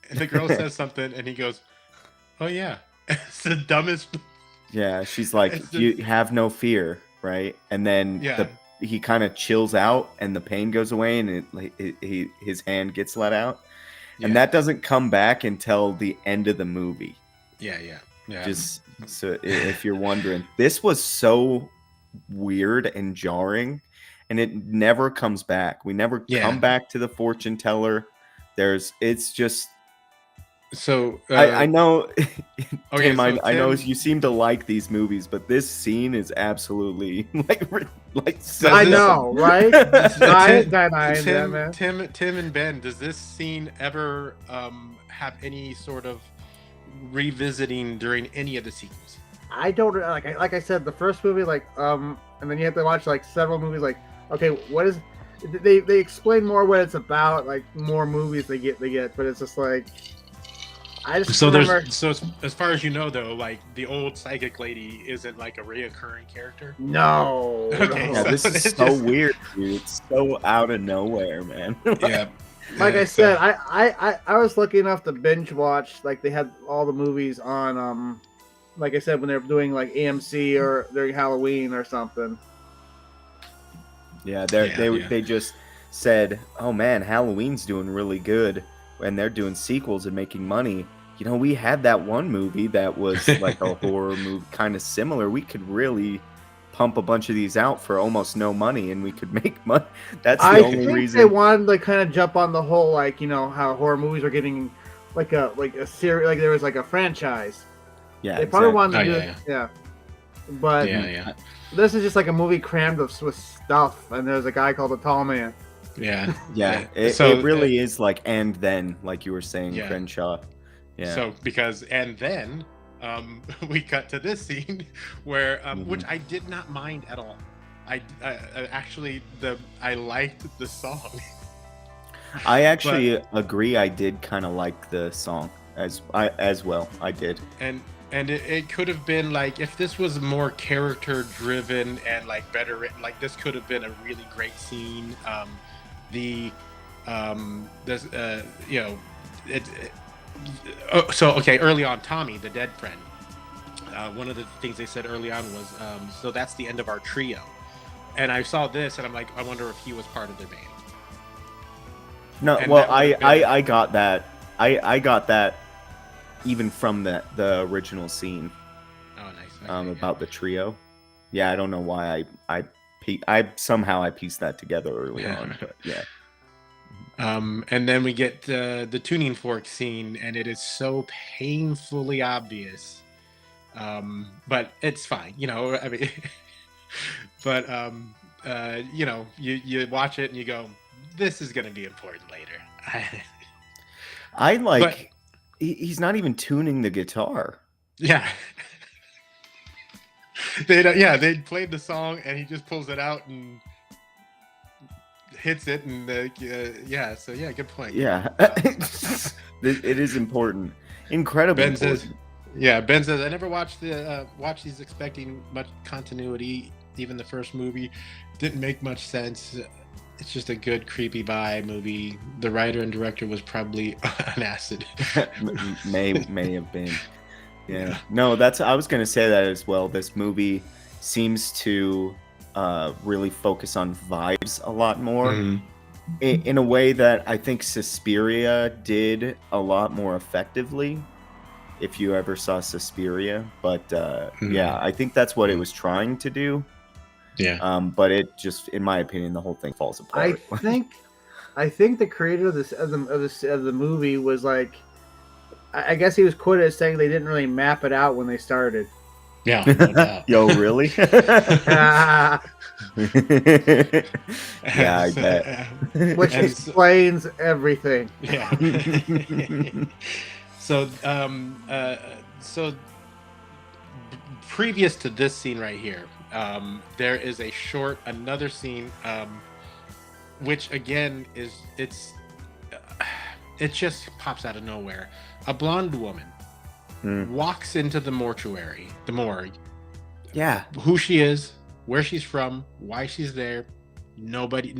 And the girl says something, and he goes, "Oh, yeah." It's the dumbest.
Yeah, she's like, you have no fear, right? And then he kind of chills out, and the pain goes away, and his hand gets let out. Yeah. And that doesn't come back until the end of the movie.
Yeah.
Just so if you're wondering, this was so weird and jarring, and it never comes back. We never come back to the fortune teller. It's just.
So
I know,
okay,
Tim, I know you seem to like these movies, but this scene is absolutely like.
I know, right?
Tim and Ben, does this scene ever have any sort of revisiting during any of the sequels?
I don't like I said, the first movie, and then you have to watch like several movies. Like okay, what is they explain more what it's about, like more movies they get, but it's just like I just
So
remember
as far as you know though, like the old psychic lady isn't like a reoccurring character.
no,
Okay,
Yeah,
no.
so
this is
it's
so
just
weird, dude. It's so out of nowhere, man.
yeah.
Like I
So
said, I was lucky enough to binge watch. Like they had all the movies on like I said when they were doing like AMC or during Halloween or something.
Yeah,
yeah, yeah.
they just said, "Oh man, Halloween's doing really good, and they're doing sequels and making money." You know, we had that one movie that was like a horror movie, kind of similar. We could really pump a bunch of these out for almost no money, and we could make money. That's the
I
only
think they
reason.
wanted to kind of jump on the whole like how horror movies are getting like a series, like there was like a franchise.
Yeah,
They probably
exactly.
wanted
Oh
to do
yeah,
yeah, but
yeah,
Mhm.
yeah,
this is just like a movie crammed with stuff, and there's a guy called the Tall Man.
yeah.
Yeah,
So
it really is like, and then, like you were saying,
yeah.
Crenshaw. Yeah.
So because and then we cut to this scene where which I did not mind at all. I actually I liked the song.
I actually agree. I did kind of like the song as well. I did.
And it could have been like if this was more character driven and like better written, like this could have been a really great scene. The this you know so okay, early on, Tommy, the dead friend, one of the things they said early on was so that's the end of our trio. And I saw this and I'm like, I wonder if he was part of their band.
No,
And
well,
that would have been
I got that. I got that even from the original scene
oh nice. Okay,
about the trio. Yeah, I don't know why I somehow I pieced that together early on, but yeah.
And then we get the tuning fork scene, and it is so painfully obvious. But it's fine, you know. I mean, but you know, you watch it and you go, "This is going to be important later."
I like
But
he's not even tuning the guitar.
yeah, they don't, yeah they played the song, and he just pulls it out and hits it, and yeah. So yeah, good point.
Yeah, it is important, incredibly
Ben
important.
says, yeah, Ben says, I never watched watched these expecting much continuity. Even the first movie didn't make much sense. It's just a good creepy vibe movie. The writer and director was probably on acid.
may have been. Yeah. No, that's I was gonna say that as well. This movie seems to really focus on vibes a lot more.
Mhm.
In a way that I think Suspiria did a lot more effectively. If you ever saw Suspiria, but yeah, I think that's what it was trying to do.
Yeah.
But it just, in my opinion, the whole thing falls apart.
I think the creator of the movie was like, I guess he was quoted as saying they didn't really map it out when they started.
Yeah, no doubt.
Yo, really?
Ah,
Yeah, I bet.
which
And
explains everything.
yeah. So so previous to this scene right here, there is another scene, which again is it just pops out of nowhere. A blonde woman walks into the mortuary, the morgue.
Yeah.
Who she is, where she's from, why she's there, nobody.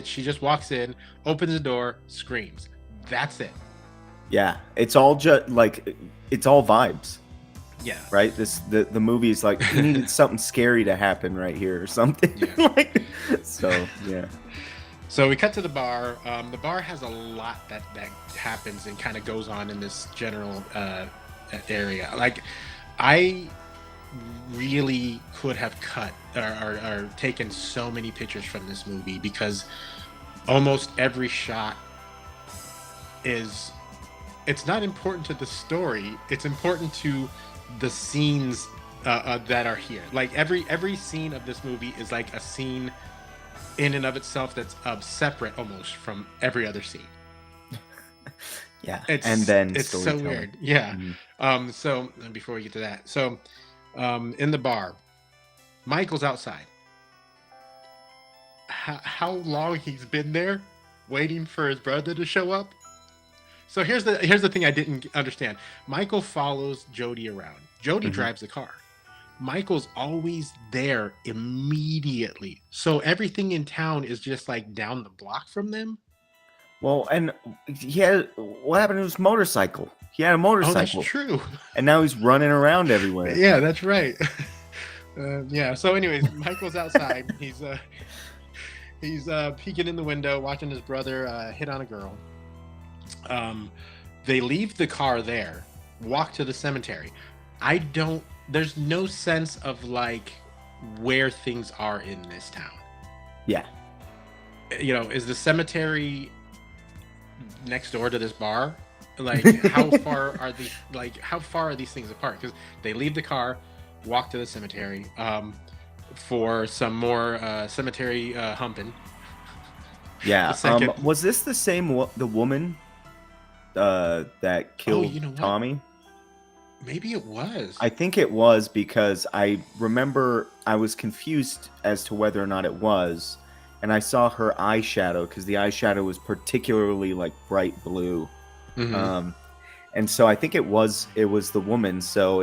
She just walks in, opens the door, screams. That's it.
Yeah, it's all just like it's all vibes.
Yeah.
Right. The movie is like we needed something scary to happen right here or something.
Yeah.
Like, so yeah.
So we cut to the bar. The bar has a lot that happens and kind of goes on in this general area. Like, I really could have cut or taken so many pictures from this movie because almost every shot is. It's not important to the story. It's important to the scenes that are here. Like every scene of this movie is like a scene in and of itself that's separate almost from every other scene.
Yeah,
And
then
it's so weird. Yeah.
Mhm.
So before we get to that, so in the bar, Michael's outside. how long he's been there waiting for his brother to show up. So here's the thing I didn't understand. Michael follows Jody around. Jody
Mhm.
drives the car. Michael's always there immediately. So everything in town is just like down the block from them.
Well, and what happened to his motorcycle? He had a
Oh, that's
motorcycle,
true.
and now he's running around everywhere.
Yeah, that's right. Yeah. So, anyways, Michael's outside. He's peeking in the window, watching his brother hit on a girl. They leave the car there, walk to the cemetery. There's no sense of like where things are in this town.
Yeah.
Is the cemetery next door to this bar? Like, how far are these things apart? Because they leave the car, walk to the cemetery for some more cemetery humping.
Yeah.
The second-
Was this the same the woman that killed
you know what?
Tommy?
Maybe it was.
I think it was, because I remember I was confused as to whether or not it was, and I saw her eyeshadow, because the eyeshadow was particularly like bright blue.
Mhm.
And so I think it was the woman. So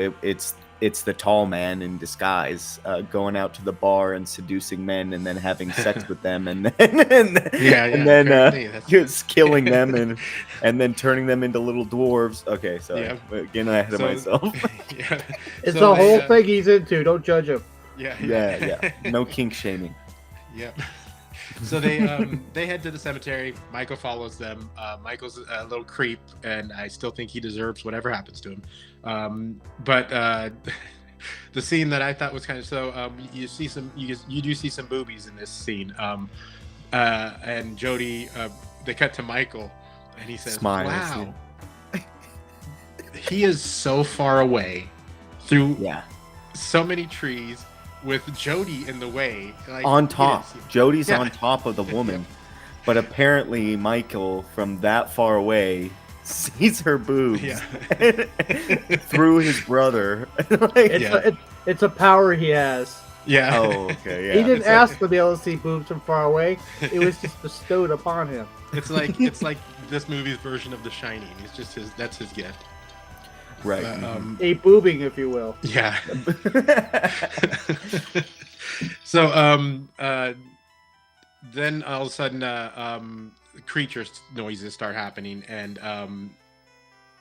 it's the tall man in disguise going out to the bar and seducing men and then having sex with them and then
apparently that's-
just killing them and then turning them into little dwarves. Okay, sorry,
Yeah.
getting ahead of myself.
Yeah.
It's
So
the whole
they,
thing he's into. Don't judge him.
Yeah. No kink shaming.
Yep. So they head to the cemetery. Michael follows them. Michael's a little creep, and I still think he deserves whatever happens to him. But the scene that I thought was kind of you do see some boobies in this scene. And Jody, they cut to Michael, and he says,
Smiles,
"Wow, he is so far away through so many trees." With Jody in the way, like,
on top. Jody's
Yeah.
on top of the woman, but apparently Michael, from that far away, sees her boobs through his brother.
It's a power he has.
Yeah.
Oh, okay. Yeah.
He didn't ask to be able to see boobs from far away. It was just bestowed upon him.
It's like this movie's version of The Shining. It's just that's his gift.
Right.
A boobing, if you will.
Yeah. So then all of a sudden creature noises start happening, and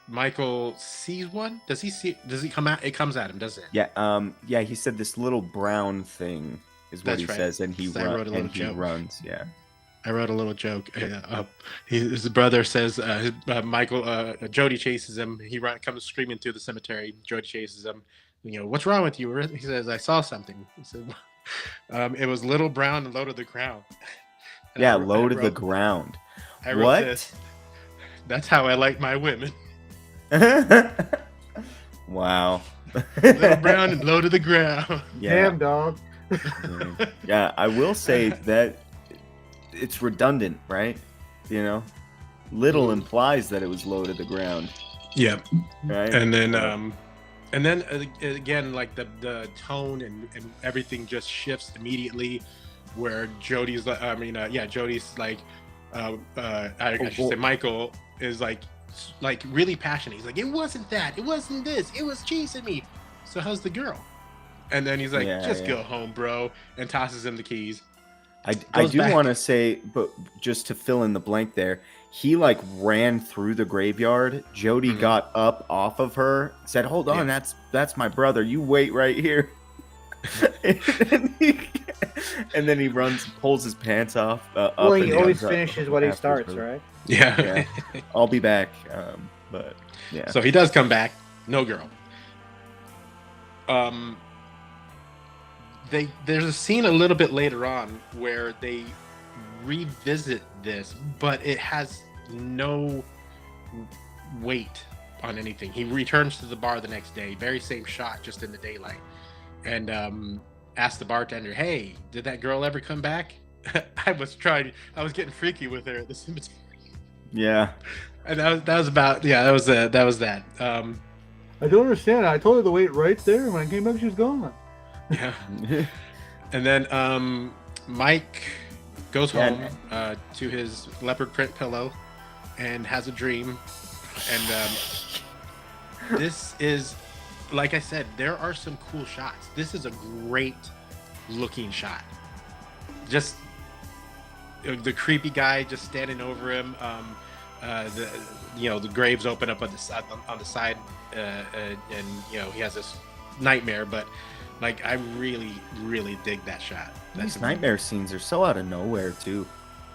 Michael sees one. Does he come out? It comes at him, does it?
Yeah. He said this little brown thing is what
That's
he
right.
says, and he
He
runs. Yeah.
I wrote a little joke. His brother says, Jody chases him. He comes screaming through the cemetery. Jody chases him. What's wrong with you? He says, I saw something. He said, it was little brown and low to the ground. And
Low to the ground.
I wrote
What?
this. That's how I like my women.
Wow.
Little brown and low to the ground.
Yeah.
Damn, dog.
Yeah, I will say that it's redundant, right? Little implies that it was low to the ground,
Yep.
right?
And then again, like the tone and everything just shifts immediately, where Jody's like, Jody's like, I should say Michael is like really passionate. He's like, it wasn't that, it wasn't this, it was chasing me. So how's the girl? And then he's like, go home, bro, and tosses him the keys.
I do want to say, but just to fill in the blank there, he like ran through the graveyard. Jody got up off of her, said, "Hold on, that's my brother. You wait right here." and then he runs, pulls his pants off.
Well, he always finishes what he starts, right?
Yeah.
I'll be back. But yeah.
So he does come back. No girl. There's a scene a little bit later on where they revisit this, but it has no weight on anything. He returns to the bar the next day, very same shot, just in the daylight, and asks the bartender, "Hey, did that girl ever come back?" I was getting freaky with her at the cemetery.
Yeah.
And that was that.
I don't understand. I told her to wait right there. When I came back, she was gone.
Yeah. And then Mike goes
Yeah,
home to his leopard print pillow and has a dream. And this is, like I said, there are some cool shots. This is a great looking shot. Just the creepy guy just standing over him. The the graves open up on the side, and he has this nightmare. But like, I really, really dig that shot.
these nightmare scenes are so out of nowhere too.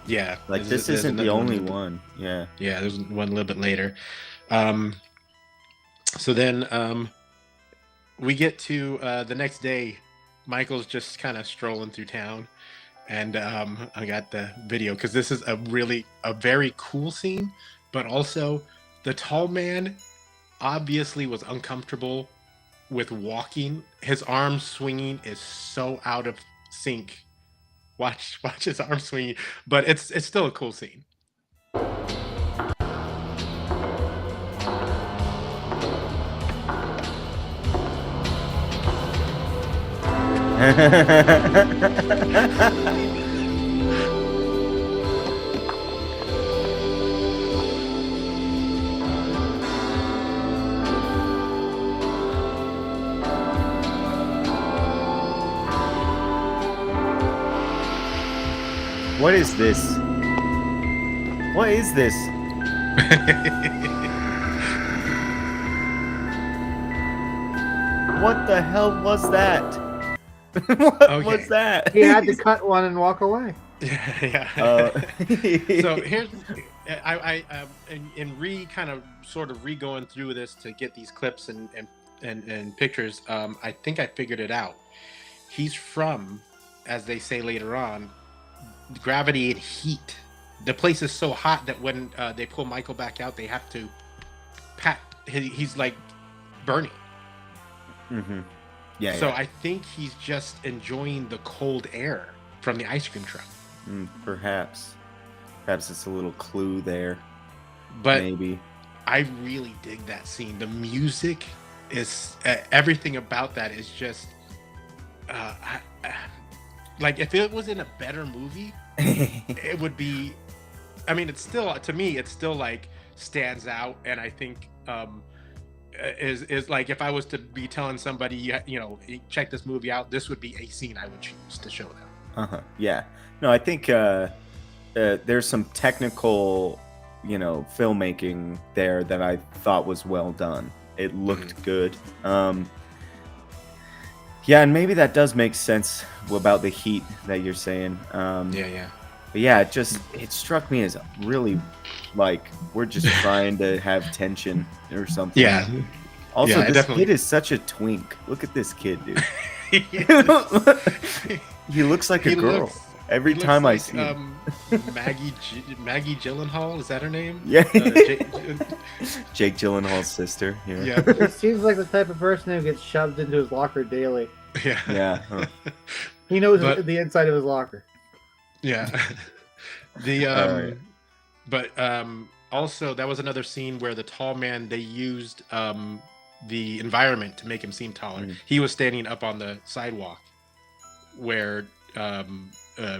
Yeah,
Like this isn't the only one. Yeah.
Yeah, there's one a little bit later. So then we get to the next day. Michael's just kind of strolling through town, and I got the video because this is a very cool scene, but also the tall man obviously was uncomfortable with walking. His arm swinging is so out of sync. Watch his arm swinging, but it's still a cool scene.
What is this? What is this? What the hell was that? What was that?
He had to cut one and walk away.
Yeah. So here's I kind of sort of going through this to get these clips and pictures. I think I figured it out. He's from, as they say later on, gravity and heat. The place is so hot that when they pull Michael back out, they have to pat. He's like burning.
Mm-hmm. Yeah.
So I think he's just enjoying the cold air from the ice cream truck.
Perhaps it's a little clue there.
But
maybe.
I really dig that scene. The music is everything about that is just like, if it was in a better movie, it would be. I mean, it's still, to me, it's still like stands out, and I think is like, if I was to be telling somebody, check this movie out, this would be a scene I would choose to show them.
Yeah. No, I think there's some technical, filmmaking there that I thought was well done. It looked good. Yeah, and maybe that does make sense about the heat that you're saying.
Yeah.
But yeah, it struck me as really like we're just trying to have tension or something.
Yeah.
Also,
yeah,
this kid is such a twink. Look at this kid, dude. He looks like a girl. Every time I see him.
Maggie Gyllenhaal, is that her name?
Yeah. Jake Gyllenhaal's sister.
Yeah.
It seems like the type of person who gets shoved into his locker daily.
Yeah.
Yeah. Huh.
He knows the inside of his locker.
Yeah. But also, that was another scene where the tall man, they used the environment to make him seem taller. He was standing up on the sidewalk where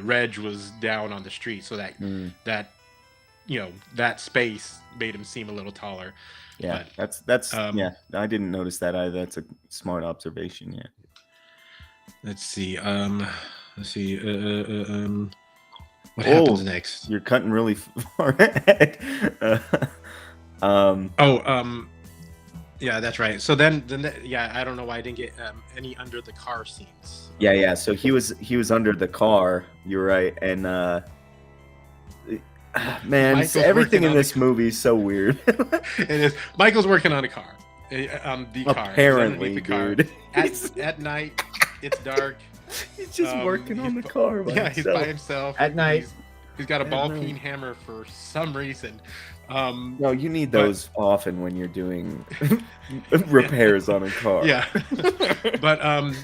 Reg was down on the street, so that that space made him seem a little taller.
Yeah, but, that's yeah. I didn't notice that either. That's a smart observation. Yeah.
Let's see. What happens next?
You're cutting really far ahead.
Yeah, that's right. So then, I don't know why I didn't get any under the car scenes.
Yeah. So he was under the car. You're right, and man, everything in this movie is so weird.
It is. Michael's working on a car. The car.
Apparently, dude.
At night, it's dark.
He's just working on the car.
He's by himself.
At night.
He's got a ball peen hammer for some reason.
No, you need those often when you're doing repairs on a car.
Yeah. But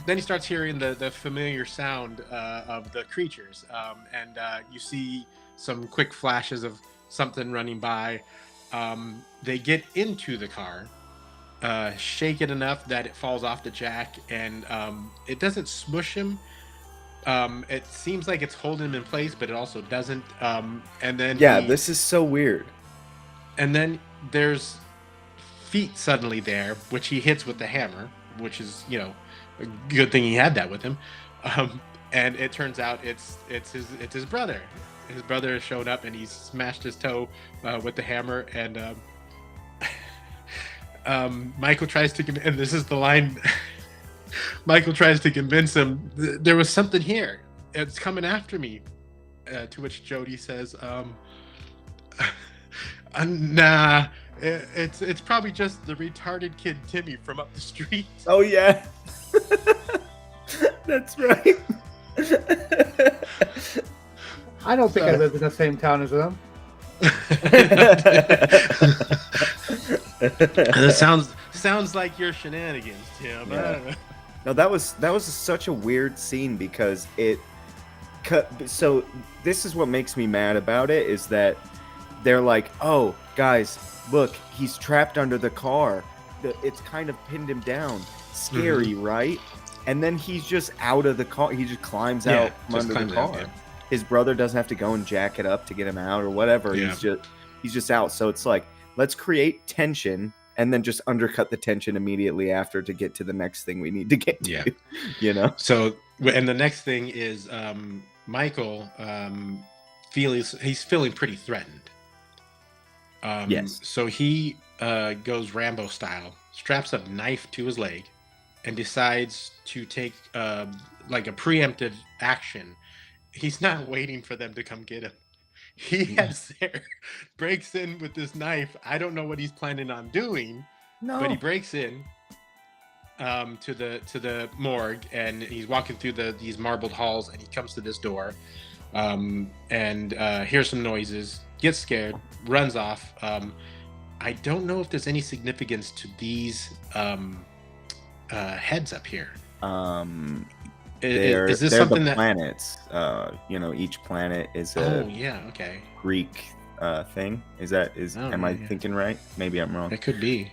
then he starts hearing the familiar sound of the creatures. And you see some quick flashes of something running by. They get into the car, shake it enough that it falls off the jack, and it doesn't smush him. It seems like it's holding him in place, but it also doesn't. And then
Yeah, this is so weird.
and then there's feet suddenly there, which he hits with the hammer, which is, a good thing he had that with him. And it turns out it's his brother. His brother has shown up and he's smashed his toe with the hammer. And Michael tries to, and this is the line. Michael tries to convince him there was something here. It's coming after me. To which Jody says, "Nah, it's probably just the retarded kid Timmy from up the street."
Oh yeah, that's right.
I don't think I lived in the same town as them.
That sounds like your shenanigans, Tim.
Yeah.
I don't know.
No, that was such a weird scene because so this is what makes me mad about it is that they're like, oh guys, look, he's trapped under the car. It's kind of pinned him down. Scary, right? And then he's just out of the car. He just climbs out from under the car.
Yeah.
His brother doesn't have to go and jack it up to get him out or whatever.
Yeah.
He's just out. So it's like, let's create tension and then just undercut the tension immediately after to get to the next thing we need to get to.
Yeah. So, and the next thing is Michael he's feeling pretty threatened.
Yes.
So he goes Rambo style, straps a knife to his leg, and decides to take like a preemptive action. He's not waiting for them to come get him. He heads there, breaks in with this knife. I don't know what he's planning on doing, but he breaks in to the morgue, and he's walking through these marbled halls, and he comes to this door, and hears some noises, gets scared, runs off. I don't know if there's any significance to these heads up here. Is this something that
planets? Each planet is a
okay.
Greek thing. Am I thinking right? Maybe I'm wrong.
It could be.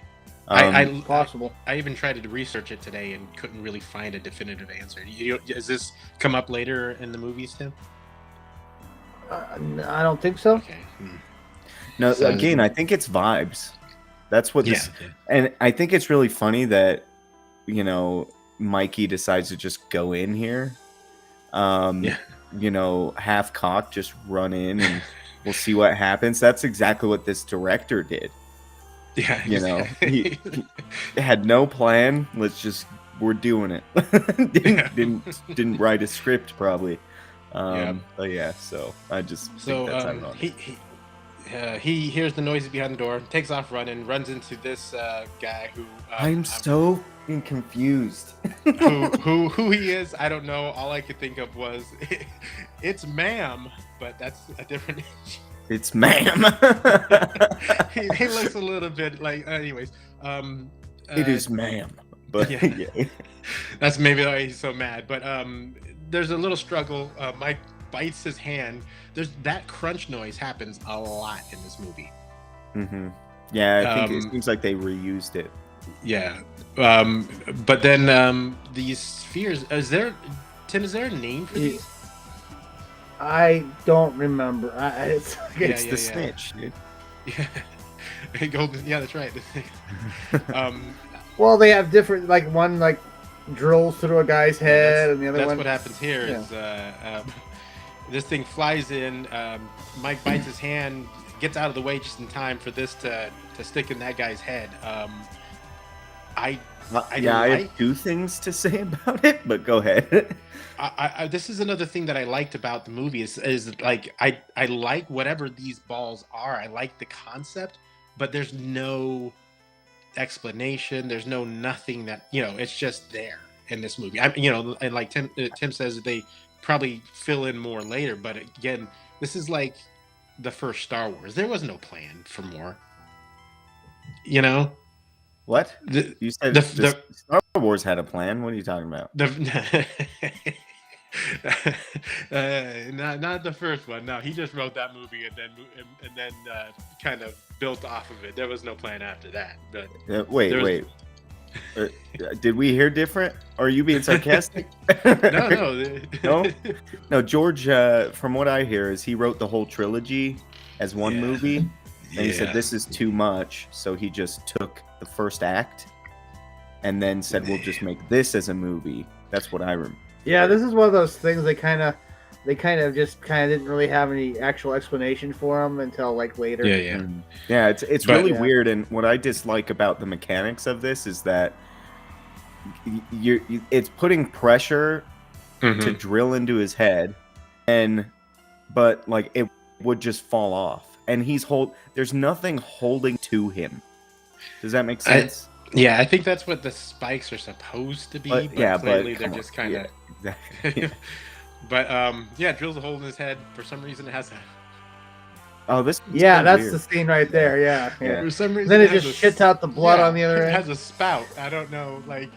Possible.
I even tried to research it today and couldn't really find a definitive answer. Does this come up later in the movies, Tim?
I don't think so.
Okay.
No, again, I think it's vibes. That's what this.
Yeah.
And I think it's really funny that Mikey decides to just go in here. Half cocked, just run in and we'll see what happens. That's exactly what this director did.
Yeah.
He had no plan. We're doing it. didn't write a script probably. But yeah, so I just think that's ironic.
He hears the noises behind the door, takes off running, runs into this guy who
I'm so confused.
who he is, I don't know. All I could think of was it's ma'am, but that's a different
It's ma'am.
he looks a little bit like anyways.
It is ma'am. But yeah.
That's maybe why he's so mad. But there's a little struggle. Mike bites his hand. There's that crunch noise happens a lot in this movie.
Mm-hmm. Yeah, I think it seems like they reused it.
Yeah. But then these spheres, is there a name for these?
I don't remember. It's
the snitch, dude.
Yeah. Golden, yeah, that's right.
Well, they have different, like one drills through a guy's head, and the other one.
That's what happens here. Is this thing flies in. Mike bites his hand, gets out of the way just in time for this to stick in that guy's head. I have
two things to say about it, but go ahead.
This is another thing that I liked about the movie is like I like whatever these balls are. I like the concept, but there's no explanation. There's nothing that it's just there in this movie. And like Tim says, they probably fill in more later. But again, this is like the first Star Wars. There was no plan for more.
What? You said the Star Wars had a plan. What are you talking about?
Not the first one. No, he just wrote that movie and then kind of built off of it. There was no plan after that. But
wait. Did we hear different? Or are you being sarcastic?
No.
No? No, George, from what I hear, is he wrote the whole trilogy as one
Yeah.
movie. And he said,
Yeah.
this is too much. So he just took the first act and then said, we'll just make this as a movie. That's what I remember.
Yeah, this is one of those things they kind of didn't really have any actual explanation for them until like later.
Yeah.
Yeah, it's
But-
really
Yeah.
weird. And what I dislike about the mechanics of this is that it's putting pressure to
Mhm.
drill into his head, but like it would just fall off, and there's nothing holding to him. Does that make sense?
Yeah, I think that's what the spikes are supposed to be, but clearly they're
come
just
on.
kind of.
Yeah, exactly.
But yeah, drills a hole in his head. For some reason, it has a.
Oh, this.
Yeah,
so
that's
weird.
the scene right there. Yeah.
Yeah.
For some reason,
Then it
has
just
a
shits out the blood
yeah,
on the other
It
end.
has a spout. I don't know, like.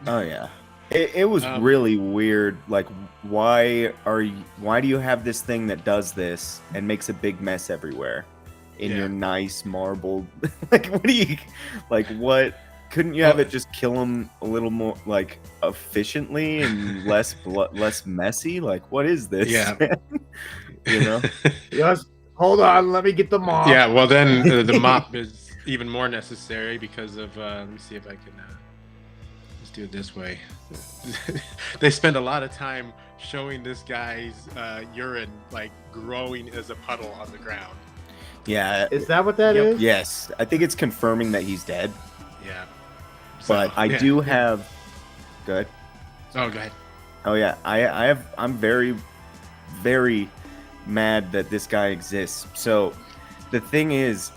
Oh yeah. It was really weird. Like, why do you have this thing that does this and makes a big mess everywhere in your nice marble? Like, what? Couldn't you have it just kill him a little more, like, efficiently and less messy? Like, what is this?
Yeah.
You know?
Yes. Hold on, let me get the mop.
Yeah, well then the mop is even more necessary because of let me see if I can let's do it this way. They spend a lot of time showing this guy's urine like growing as a puddle on the ground.
Yeah.
Is that what that is?
Yes. I think it's confirming that he's dead.
Yeah.
But I do have. Good.
Oh, go ahead.
Oh yeah, I'm very, very mad that this guy exists. So the thing is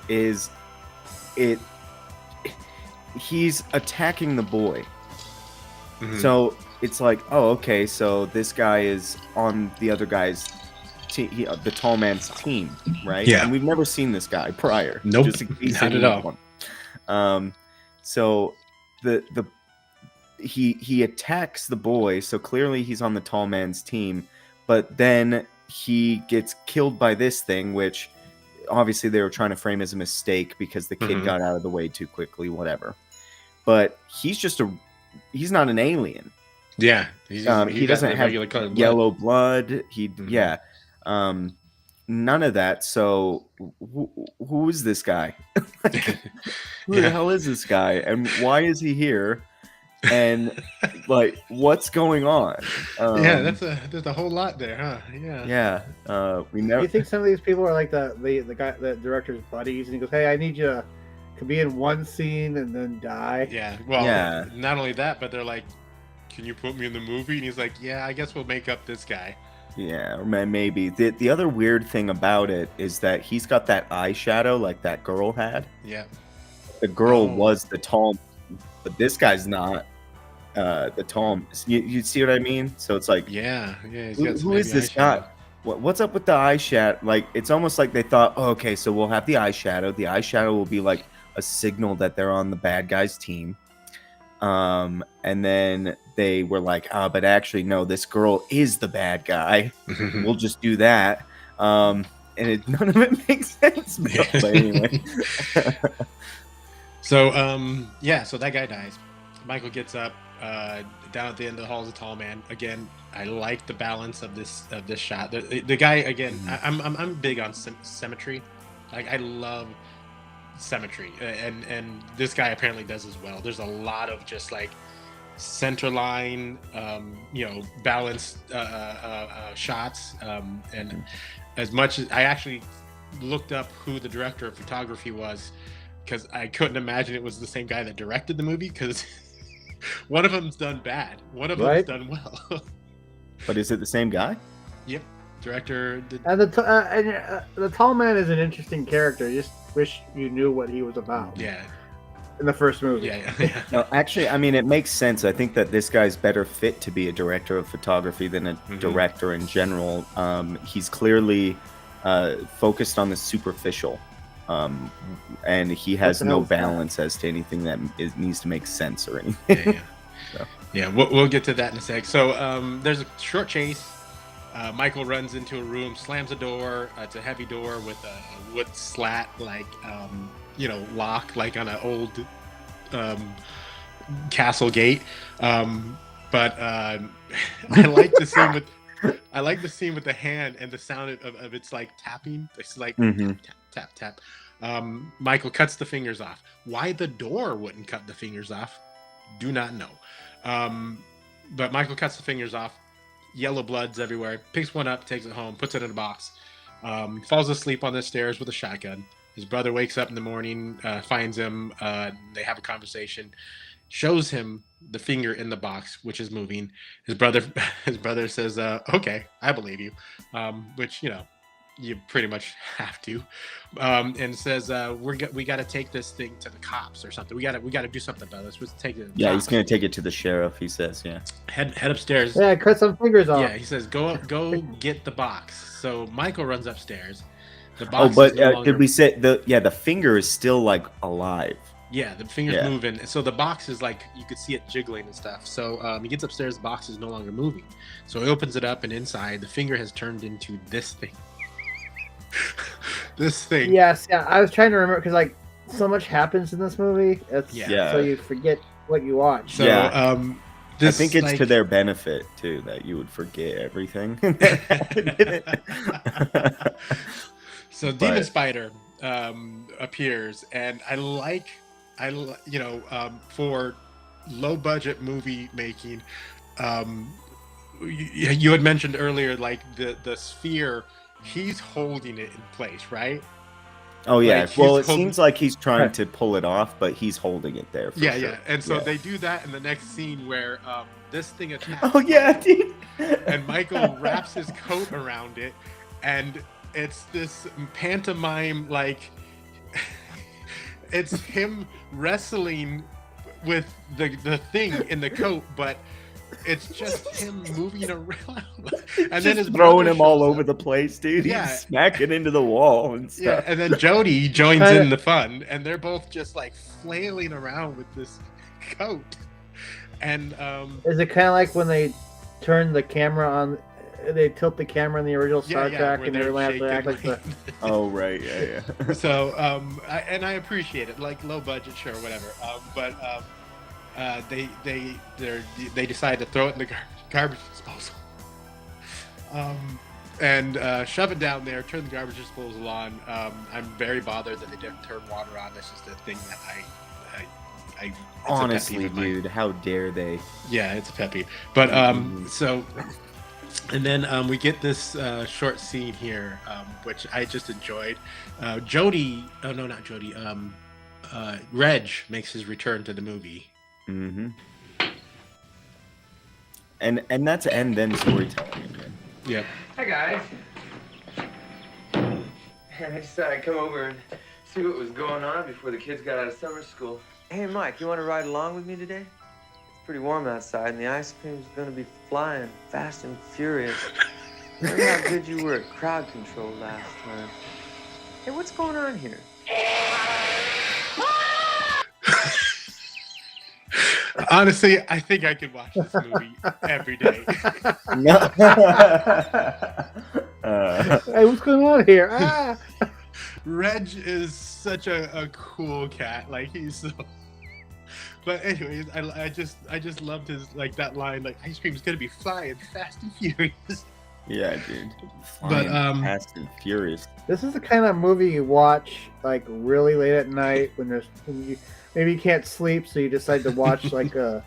he's attacking the boy.
Mhm.
So it's like, oh, okay, so this guy is on the other guy's team, the tall man's team, right?
Yeah.
And we've never seen this guy prior.
Nope,
Just in case
not at all.
anyone. So he attacks the boy, so clearly he's on the tall man's team, but then he gets killed by this thing, which obviously they were trying to frame as a mistake because the kid
Mhm.
got out of the way too quickly, whatever. But he's not an alien.
Yeah.
He
got
doesn't
the
have
regular colored blood.
yellow blood.
Mhm.
Yeah. None of that. So who is this guy? Who the hell is this guy? And why is he here? And like, what's going on?
Yeah, there's a whole lot there, huh? Yeah.
Yeah. We
Do
never.
you think some of these people are like the director's buddies, and he goes, "Hey, I need you to be in one scene and then die."
Yeah. Well,
Yeah.
not only that, but they're like, "Can you put me in the movie?" And he's like, "Yeah, I guess we'll make up this guy."
Yeah, or maybe the other weird thing about it is that he's got that eyeshadow like that girl had.
Yeah.
The girl
Oh.
was the tall, but this guy's not the tall. You see what I mean? So it's like,
Yeah. He's
who,
got some
who is
heavy
this
eyeshadow.
guy? What's up with the eyeshadow? Like, it's almost like they thought, oh, okay, so we'll have the eyeshadow. The eyeshadow will be like a signal that they're on the bad guy's team. And then they were like, but actually, no, this girl is the bad guy. We'll just do that. And none of it makes sense. But anyway.
So so that guy dies. Michael gets up down at the end of the hall is a tall man. Again, I like the balance of this shot. The guy again. I'm big on symmetry. Like, I love symmetry, and this guy apparently does as well. There's a lot of just like center line, balanced shots, and as much as I actually looked up who the director of photography was, because I couldn't imagine it was the same guy that directed the movie, because one of them's done bad, one of them's done well.
But is it the same guy?
Yep, director.
And the tall man is an interesting character. I just wish you knew what he was about.
Yeah.
In the first movie.
Yeah.
No, actually, I mean, it makes sense. I think that this guy's better fit to be a director of photography than a director in general. He's clearly focused on the superficial, and he has no balance as to anything that needs to make sense or anything.
Yeah. Yeah, we'll get to that in a sec. So there's a short chase. Michael runs into a room, slams a door. It's a heavy door with a wood slat, like lock, like on an old castle gate. But I like the scene with the hand and the sound of it's like tapping. It's like
Mm-hmm.
tap tap tap tap. Michael cuts the fingers off. Why the door wouldn't cut the fingers off, do not know. But Michael cuts the fingers off. Yellow blood's everywhere. Picks one up, takes it home, puts it in a box. Falls asleep on the stairs with a shotgun. His brother wakes up in the morning, finds him. They have a conversation. Shows him the finger in the box, which is moving. His brother says, "Okay, I believe you," which you pretty much have to, and says, "We got to take this thing to the cops or something. We got to do something about this. Let's take it." To the
Yeah,
cops.
he's gonna take it to the sheriff. He says, "Yeah."
Head upstairs.
Yeah, cut some fingers off.
Yeah, he says, "Go get the box." So Michael runs upstairs. The
Oh,
box.
but
is no longer...
did we say the finger is still like alive?
Yeah, the finger's
Yeah.
moving. So the box is like, you could see it jiggling and stuff. So he gets upstairs, the box is no longer moving. So he opens it up, and inside, the finger has turned into this thing. This thing.
Yes, yeah. I was trying to remember because like so much happens in this movie. It's,
Yeah.
So you forget what you watch.
So
Yeah.
this,
I think it's
like...
to their benefit too that you would forget everything.
So Demon Spider appears, and for low budget movie making, you had mentioned earlier, like the sphere, he's holding it in place, right?
Oh yeah.
Like,
Well, it
he's holding...
seems like he's trying to pull it off, but he's holding it there. For
yeah,
sure.
yeah. And so
Yeah.
they do that in the next scene where this thing attacks.
Oh yeah, dude.
And Michael wraps his coat around it, and it's this pantomime, like it's him wrestling with the thing in the coat, but it's just him moving around. And then his
throwing
brother
him all
shows
over
up.
the place, dude.
Yeah.
He's smacking into the wall and stuff.
Yeah, and then Jody joins in the fun, and they're both just like flailing around with this coat. And
is it kind of like when they turn the camera on? They tilt the camera in the original Star Trek,
where
and
they're
everyone has to act like
shaking,
the.
Oh right, yeah, yeah.
So I appreciate it, like low budget, sure, whatever. But they decide to throw it in the garbage disposal, and shove it down there. Turn the garbage disposal on. I'm very bothered that they didn't turn water on. That's just a thing that I
Honestly, dude, how dare they?
Yeah, it's a pet peeve. But so, and then we get this short scene here, which I just enjoyed. Jody, oh no, not Jody. Reg makes his return to the movie.
Mm-hmm. And then storytelling again.
Yeah.
Hi guys. I just thought I'd come over and see what was going on before the kids got out of summer school. Hey Mike, you want to ride along with me today? It's pretty warm outside and the ice cream's gonna be flying fast and furious. Remember how good you were at crowd control last time? Hey, what's going on here?
Honestly, I think I could watch this movie every day.
Hey, what's going on here? Ah!
Reg is such a cool cat. Like he's so. But anyways, I just loved his, like, that line, like, ice cream's gonna be flying fast and furious.
Yeah, dude.
But
Fast and Furious.
This is the kind of movie you watch like really late at night when maybe you can't sleep, so you decide to watch like a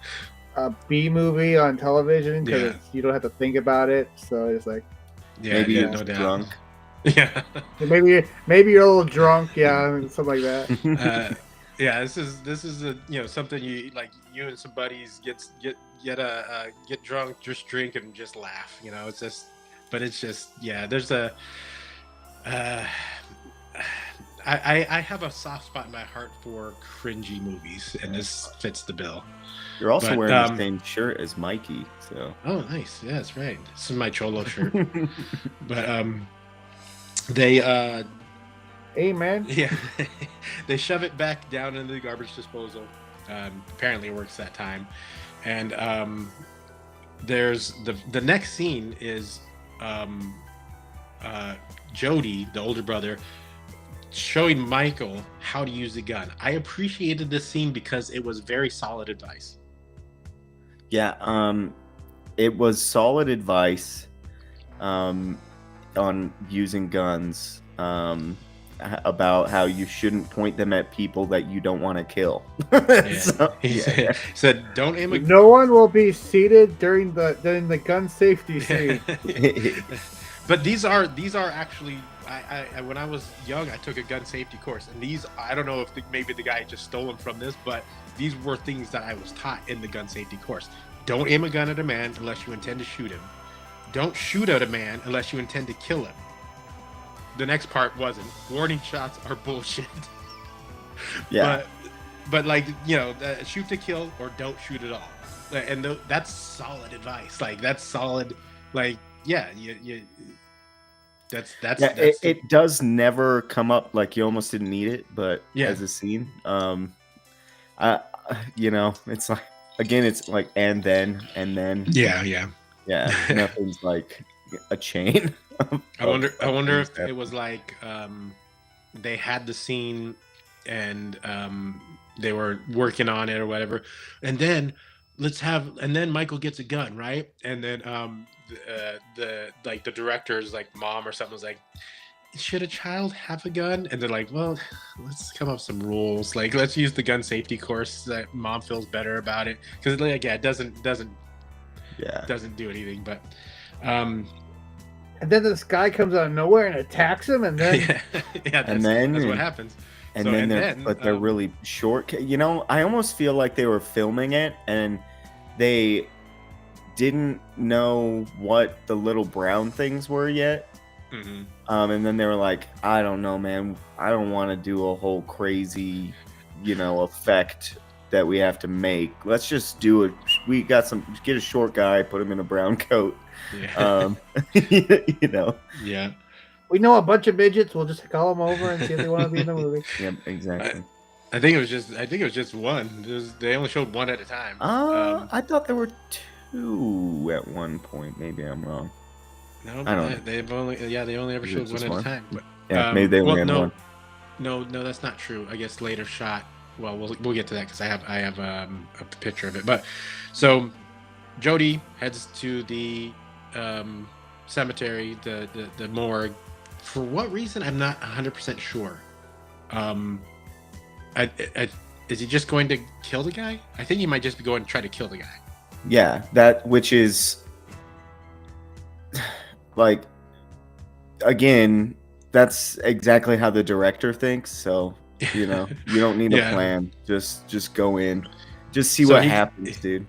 B movie on television because you don't have to think about it. So it's like
maybe you're
no doubt.
drunk.
Yeah.
Maybe you're a little drunk, yeah, something like that.
Yeah, this is a something you and some buddies get drunk, just drink and just laugh. It's just, but it's just there's a I have a soft spot in my heart for cringy movies, and this fits the bill.
You're also
But,
wearing the same shirt as Mikey, so.
Oh, nice. Yeah, that's right. This is my Cholo shirt. But they
Hey man.
yeah, they shove it back down into the garbage disposal. Apparently it works that time. And there's the next scene is Jody, the older brother, showing Michael how to use the gun. I appreciated this scene because it was very solid advice.
Yeah, it was solid advice on using guns, about how you shouldn't point them at people that you don't want to kill.
Yeah.
So,
He
yeah,
said, don't aim a
No one will be seated during the gun safety scene.
But these are actually, I when I was young, I took a gun safety course, and these, I don't know if maybe the guy just stole them from this, but these were things that I was taught in the gun safety course. Don't aim a gun at a man unless you intend to shoot him. Don't shoot at a man unless you intend to kill him. The next part wasn't. Warning shots are bullshit.
yeah.
But like, shoot to kill or don't shoot at all. And that's solid advice. Like, that's solid. Like, yeah, that's
it does never come up. Like, you almost didn't need it, but
Yeah.
as a scene, it's like, again, it's like and then
yeah.
Nothing's like a chain.
I wonder if it was like they had the scene and they were working on it or whatever, and then Michael gets a gun, right? And then the director's like mom or something was like, should a child have a gun? And they're like, well, let's come up with some rules. Like, let's use the gun safety course that mom feels better about it, because like, yeah, it doesn't do anything, but
and then this guy comes out of nowhere and attacks him, and then
that's what happens.
They're really short. I almost feel like they were filming it and they didn't know what the little brown things were yet.
Mm-hmm.
And then they were like, I don't know, man. I don't want to do a whole crazy, effect that we have to make. Let's just do it. We got get a short guy, put him in a brown coat.
Yeah. Yeah.
We know a bunch of midgets. We'll just call them over and see if they want to be in the movie.
Yep, exactly.
I think it was just one. They only showed one at a time.
I thought there were two at one point. Maybe I'm wrong.
No,
I don't know.
They only ever showed one at a time. But,
yeah, maybe they only had one.
No, that's not true. I guess later shot. Well, we'll get to that because I have a picture of it. But so Jody heads to the cemetery, the morgue. For what reason, I'm not 100% sure. Is he just going to kill the guy? I think he might just be going to try to kill the guy.
Yeah, which is like, again, that's exactly how the director thinks. So, you don't need a plan. Just go in, just see what happens, dude.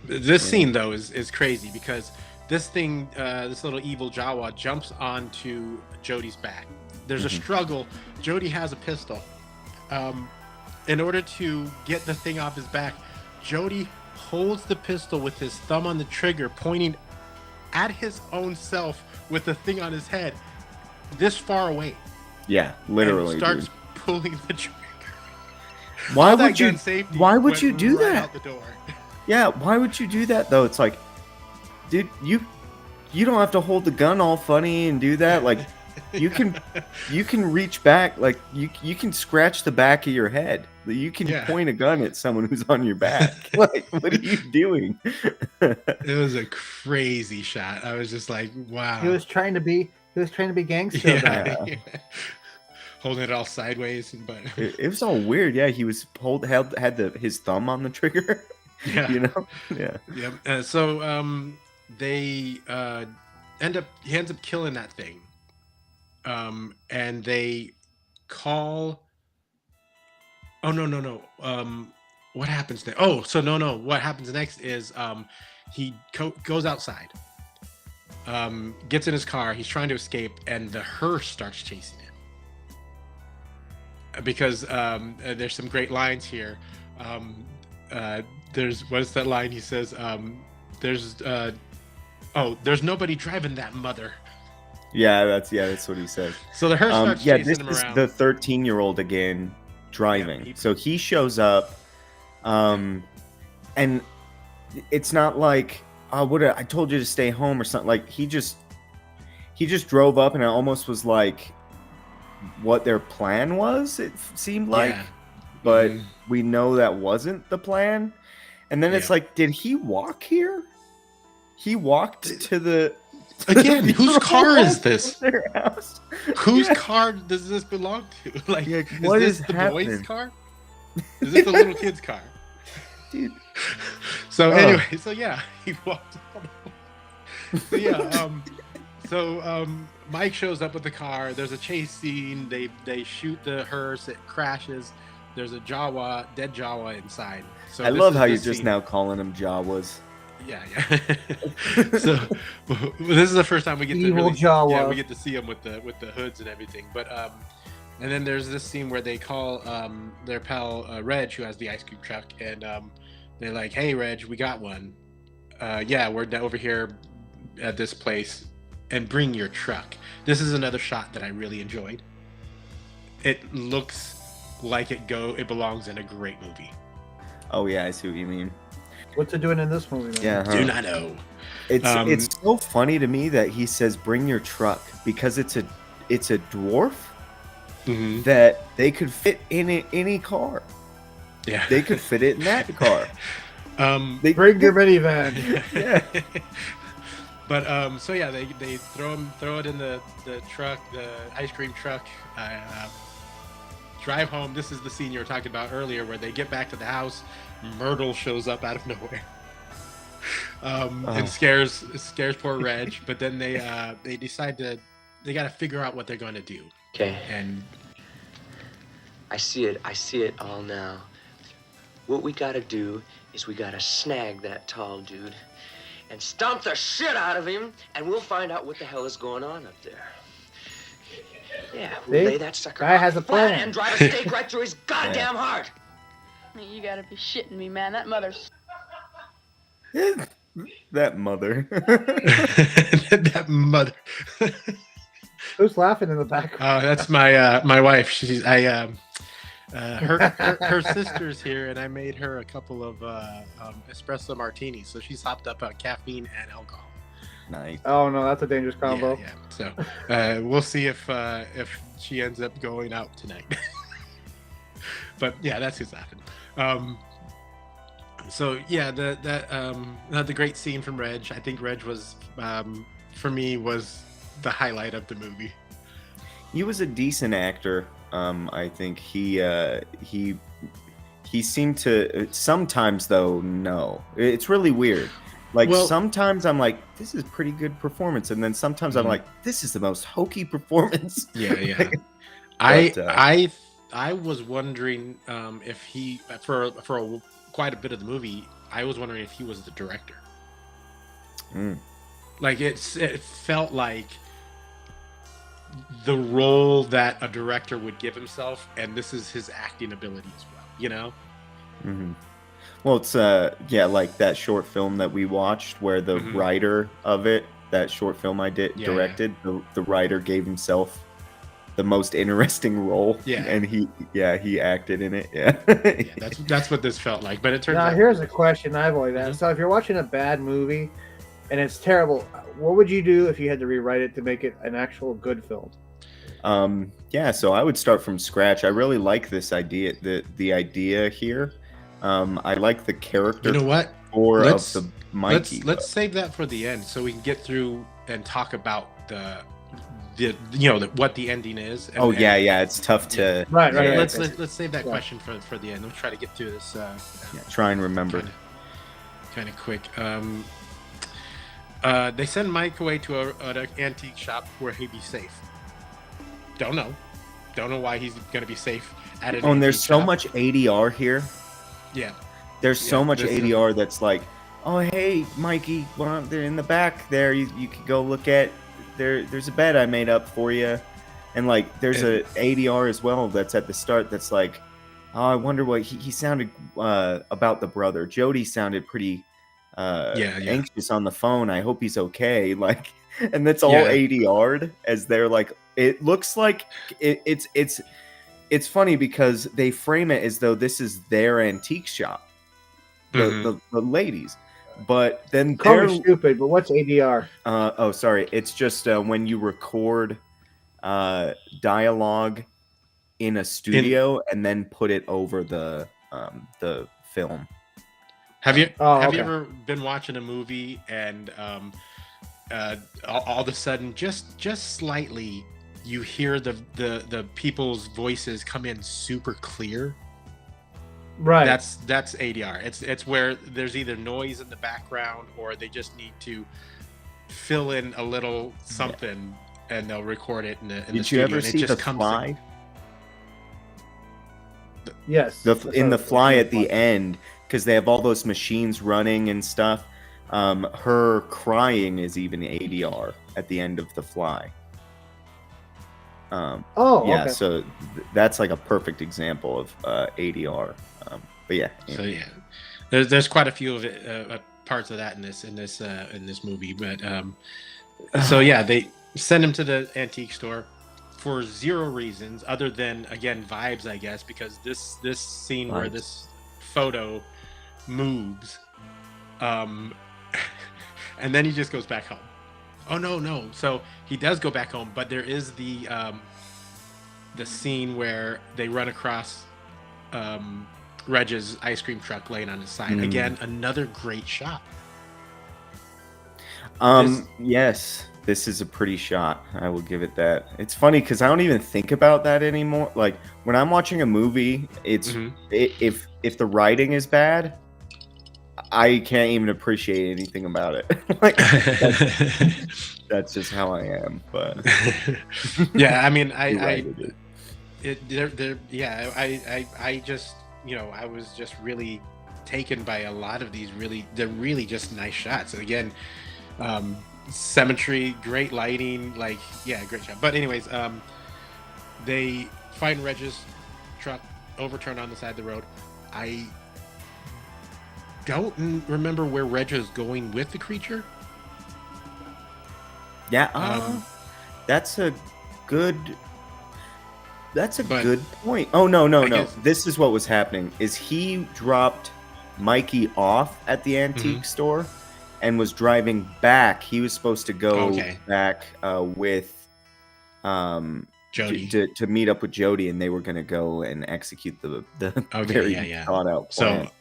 This scene though is crazy because this thing, this little evil Jawa jumps onto Jody's back. There's a struggle. Jody has a pistol. In order to get the thing off his back, Jody holds the pistol with his thumb on the trigger, pointing at his own self with the thing on his head, this far away.
Yeah, literally.
And starts pulling the trigger.
Why would you do
right
that?
Out the door.
Yeah, why would you do that though? It's like, dude, you don't have to hold the gun all funny and do that. Like, you can reach back, like you can scratch the back of your head. You can point a gun at someone who's on your back. Like, what are you doing?
It was a crazy shot. I was just like, wow.
He was trying to be gangster.
Yeah. Holding it all sideways, but
it was all weird. Yeah, he was had his thumb on the trigger.
Yeah.
Yeah.
Yep. So they he ends up killing that thing. And they call. Oh no. What happens next? Oh, so no. What happens next is he goes outside. Gets in his car. He's trying to escape, and the hearse starts chasing him. Because there's some great lines here. What's that line? He says, "There's nobody driving that mother."
Yeah, that's what he said.
So the hearse starts chasing him
this
around.
Is the 13-year-old again driving.
Yeah,
so he shows up, and it's not like, I told you to stay home or something. Like, he just drove up, and it almost was like what their plan was. It seemed like, but we know that wasn't the plan. And then it's like, did he walk here? He walked to the
again. Whose car is this?
Their house.
Whose car does this belong to? Like,
what
is this the
happening?
boy's car? Is this the little kid's car?
Dude.
So anyway, so yeah, he walked. So yeah, Mike shows up with the car. There's a chase scene. They shoot the hearse. It crashes. There's a dead Jawa inside. So
I love how you're just now calling them Jawas.
Yeah. So this is the first time we get
Evil
to
Jawa.
Yeah, we get to see them with the hoods and everything. But and then there's this scene where they call their pal Reg, who has the ice cream truck, and they're like, "Hey, Reg, we got one. Yeah, we're over here at this place, and bring your truck." This is another shot that I really enjoyed. It looks like it belongs in a great movie.
Oh yeah, I see what you mean.
What's it doing in this movie? Man?
Yeah,
Do not know.
It's so funny to me that he says bring your truck, because it's a dwarf that they could fit in any car.
Yeah,
they could fit it in that car.
They bring your minivan.
Yeah.
But so yeah, they throw it in the truck, the ice cream truck. Drive home. This is the scene you were talking about earlier, where they get back to the house. Myrtle shows up out of nowhere, and scares poor Reg. But then they decide they got to figure out what they're going to do.
Okay.
And
I see it all now. What we gotta do is we gotta snag that tall dude and stomp the shit out of him, and we'll find out what the hell is going on up there. Yeah, we'll lay that sucker
guy has a plan
and drive a stake right through his goddamn heart.
You gotta be shitting me, man. That mother's...
That mother.
That mother.
Who's laughing in the background?
That's my wife. She's her sister's here, and I made her a couple of espresso martinis. So she's hopped up on caffeine and alcohol.
Nice.
Oh no, that's a dangerous combo.
Yeah. So we'll see if she ends up going out tonight. But yeah, that's who's laughing. So yeah, the great scene from Reg. I think Reg was for me was the highlight of the movie.
He was a decent actor. I think he seemed to. Sometimes though, no, it's really weird. Like sometimes I'm like, this is a pretty good performance, and then sometimes I'm like, this is the most hokey performance.
Yeah. I was wondering if he for quite a bit of the movie, I was wondering if he was the director. Like it felt like the role that a director would give himself, and this is his acting ability as well, you know?
Mm-hmm. Well, it's like that short film that we watched where the writer of it, that short film I directed, the writer gave himself the most interesting role. Yeah. And he acted in it. Yeah.
That's what this felt like. But it turns out.
Here's a question I've always asked. So if you're watching a bad movie and it's terrible, what would you do if you had to rewrite it to make it an actual good film?
So I would start from scratch. I really like this idea, the idea here. I like the character.
You know what?
Of the Mikey.
Let's save that for the end, so we can get through and talk about what the ending is. And,
it's tough to.
Right.
Let's save that question for the end. Let's try to get through this.
Try and remember.
Kind of quick. They send Mike away to an antique shop where he'd be safe. Don't know why he's gonna be safe at an.
Oh, and there's so
shop.
much ADR here.
Yeah.
There's so much ADR that's like, oh hey Mikey, well they're in the back there. You could go look at. There's a bed I made up for you, and like there's a ADR as well that's at the start that's like, oh I wonder what he sounded about the brother. Jody sounded pretty anxious on the phone. I hope he's okay. Like, and that's all ADR'd as they're like. It looks like it's funny because they frame it as though this is their antique shop, the ladies. But then
they're stupid. But what's ADR?
Sorry. It's just when you record dialogue in a studio and then put it over the film.
Have you
okay.
ever been watching a movie and all of a sudden, just slightly, you hear the people's voices come in super clear?
Right.
That's ADR. It's where there's either noise in the background or they just need to fill in a little something, and they'll record it in the
Did you
studio,
ever
and it
see The
just comes
Fly?
Yes.
In The Fly at the end, because they have all those machines running and stuff. Her crying is even ADR at the end of The Fly. Yeah,
okay.
so that's like a perfect example of ADR. But yeah.
So yeah, there's quite a few of it, parts of that in this movie. But so yeah, they send him to the antique store for zero reasons other than, again, vibes, I guess, because this scene where
Vibes.
this photo moves, and then he just goes back home. Oh no! So he does go back home, but there is the scene where they run across Reg's ice cream truck laying on his side. Again, another great shot.
Yes, this is a pretty shot. I will give it that. It's funny because I don't even think about that anymore. Like when I'm watching a movie, it's if the writing is bad, I can't even appreciate anything about it. Like that's just how I am. But
yeah, I mean, I just, I was just really taken by a lot of these they're really just nice shots. And again, symmetry, great lighting, like, yeah, great shot. But anyways, they find Reg's truck overturned on the side of the road. I don't remember where Reg is going with the creature.
Yeah, that's a good point. Oh no.
guess-
This is what was happening. Is he dropped Mikey off at the antique store and was driving back. He was supposed to go back with
Jody
to meet up with Jody, and they were going to go and execute the very thought out plan.
So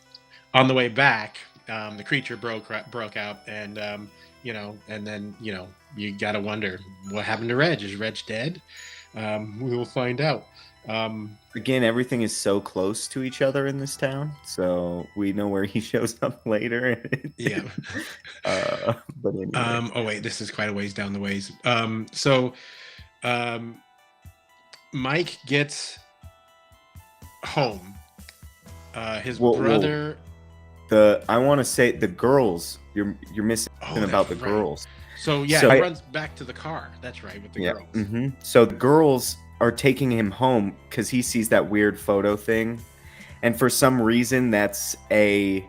on the way back, the creature broke out, and and then you gotta wonder what happened to Reg. Is Reg dead? We will find out.
Again, everything is so close to each other in this town, so we know where he shows up later.
Yeah.
But anyway.
Oh wait, this is quite a ways down the ways. Mike gets home. His brother.
I want to say the girls. You're missing about the girls.
So yeah, he runs back to the car. That's right, with the girls.
Mm-hmm. So the girls are taking him home because he sees that weird photo thing, and for some reason that's they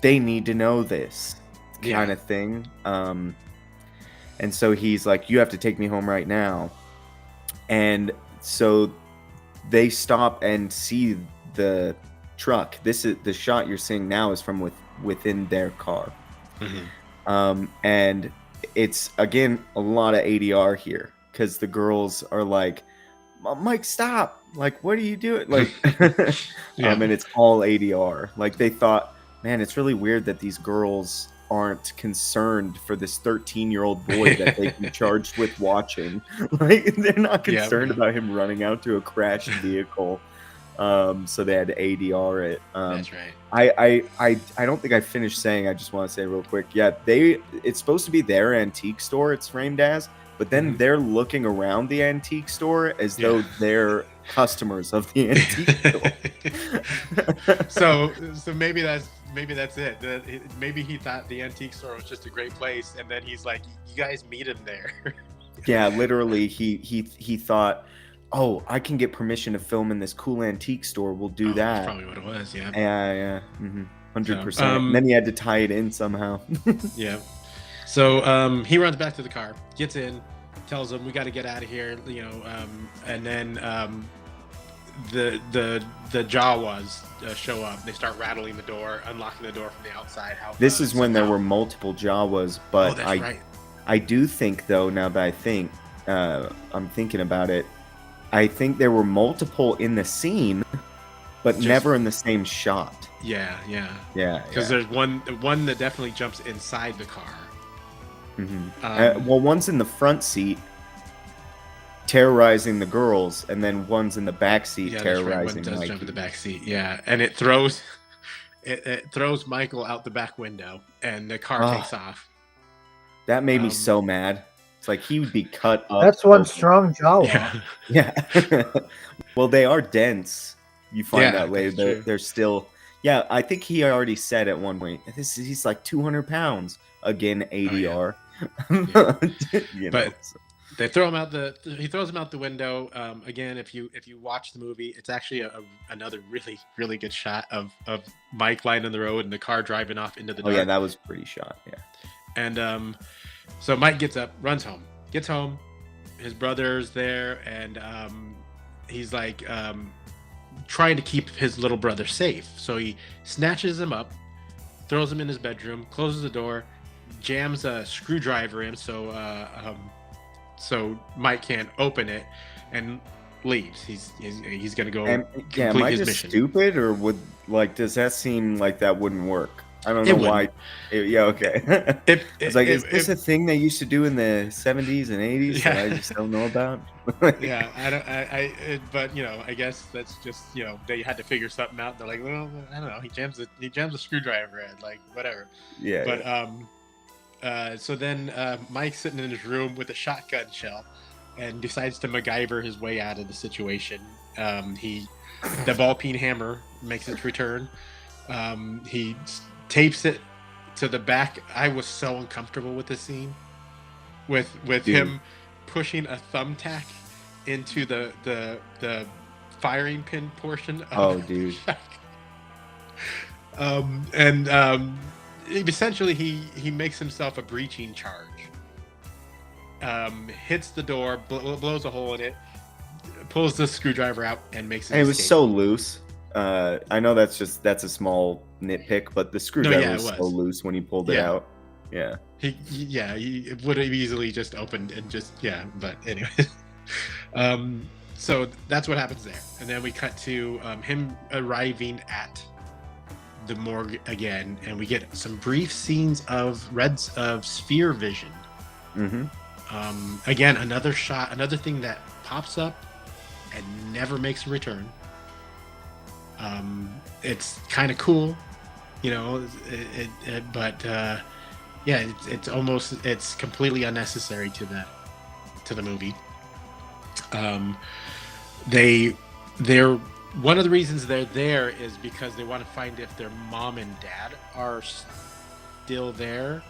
need to know this kind of thing. And so he's like, "You have to take me home right now." And so they stop and see the truck. This is the shot you're seeing now is from within their car. Mm-hmm. And it's again a lot of ADR here because the girls are like, "Mike, stop! Like, what are you doing?" Like, and it's all ADR. Like they thought, man, it's really weird that these girls aren't concerned for this 13-year-old boy that they can be charged with watching. Like they're not concerned about him running out to a crashed vehicle. So they had to ADR it.
That's right.
I don't think I finished saying. I just want to say real quick. Yeah, it's supposed to be their antique store. It's framed as, but then they're looking around the antique store as though they're customers of the antique store.
So maybe that's it. Maybe he thought the antique store was just a great place, and then he's like, "You guys meet him there."
Yeah, literally, he thought, "Oh, I can get permission to film in this cool antique store. We'll do that."
That's probably what it was. Yeah.
Yeah. 100%. And then he had to tie it in somehow.
Yeah. So he runs back to the car, gets in, tells them we got to get out of here. And then the Jawas show up. They start rattling the door, unlocking the door from the outside.
This is when there were multiple Jawas, but
that's right.
I do think though, now that I'm thinking about it, I think there were multiple in the scene, but
Just-
never in the same shot.
Yeah.
Yeah,
Because there's one that definitely jumps inside the car.
well, one's in the front seat terrorizing the girls, and then one's in the back seat
Yeah, that's right. One
terrorizing
does
Mikey.
jump in the back seat. Yeah, and it throws it throws Michael out the back window, and the car takes off.
That made me so mad. It's like he would be cut up.
That's one strong jaw.
Yeah.
Yeah. Well, they are dense. You find
Yeah,
out later.
that's true.
They're still. Yeah, I think he already said at one point, he's like 200 pounds. Again, ADR. You know,
But
so.
they throw him out he throws him out the window. Again, if you watch the movie, it's actually another really, really good shot of Mike lying on the road and the car driving off into the dark.
Oh yeah, that was pretty shot. Yeah.
And so Mike gets up, runs home, gets home. His brother's there, and he's like trying to keep his little brother safe. So he snatches him up, throws him in his bedroom, closes the door, jams a screwdriver in so Mike can't open it, and leaves. He's gonna go complete
am I
his
just
mission.
stupid, or does that seem like that wouldn't work? I don't
It
know why.
wouldn't.
Okay. It's like, is this a thing they used to do in the 70s and 80s that I just don't know about?
Yeah, but I guess that's just they had to figure something out. They're like, well, I don't know. He jams a screwdriver in, like, whatever.
Yeah.
But so then Mike's sitting in his room with a shotgun shell, and decides to MacGyver his way out of the situation. The ball peen hammer makes its return. He tapes it to the back. I was so uncomfortable with this scene, with him pushing a thumbtack into the firing pin portion of
dude.
Essentially he makes himself a breaching charge. Hits the door, blows a hole in it, pulls the screwdriver out, and makes it.
And it was so loose. I know that's a small nitpick, but the screwdriver was so loose when he pulled it out. Yeah.
He would have easily just opened and just but anyway. So that's what happens there, and then we cut to him arriving at the morgue again, and we get some brief scenes of sphere vision. Again, another thing that pops up and never makes a return. It's kind of cool, but it's completely unnecessary to the movie. They're one of the reasons they're there is because they want to find if their mom and dad are still there,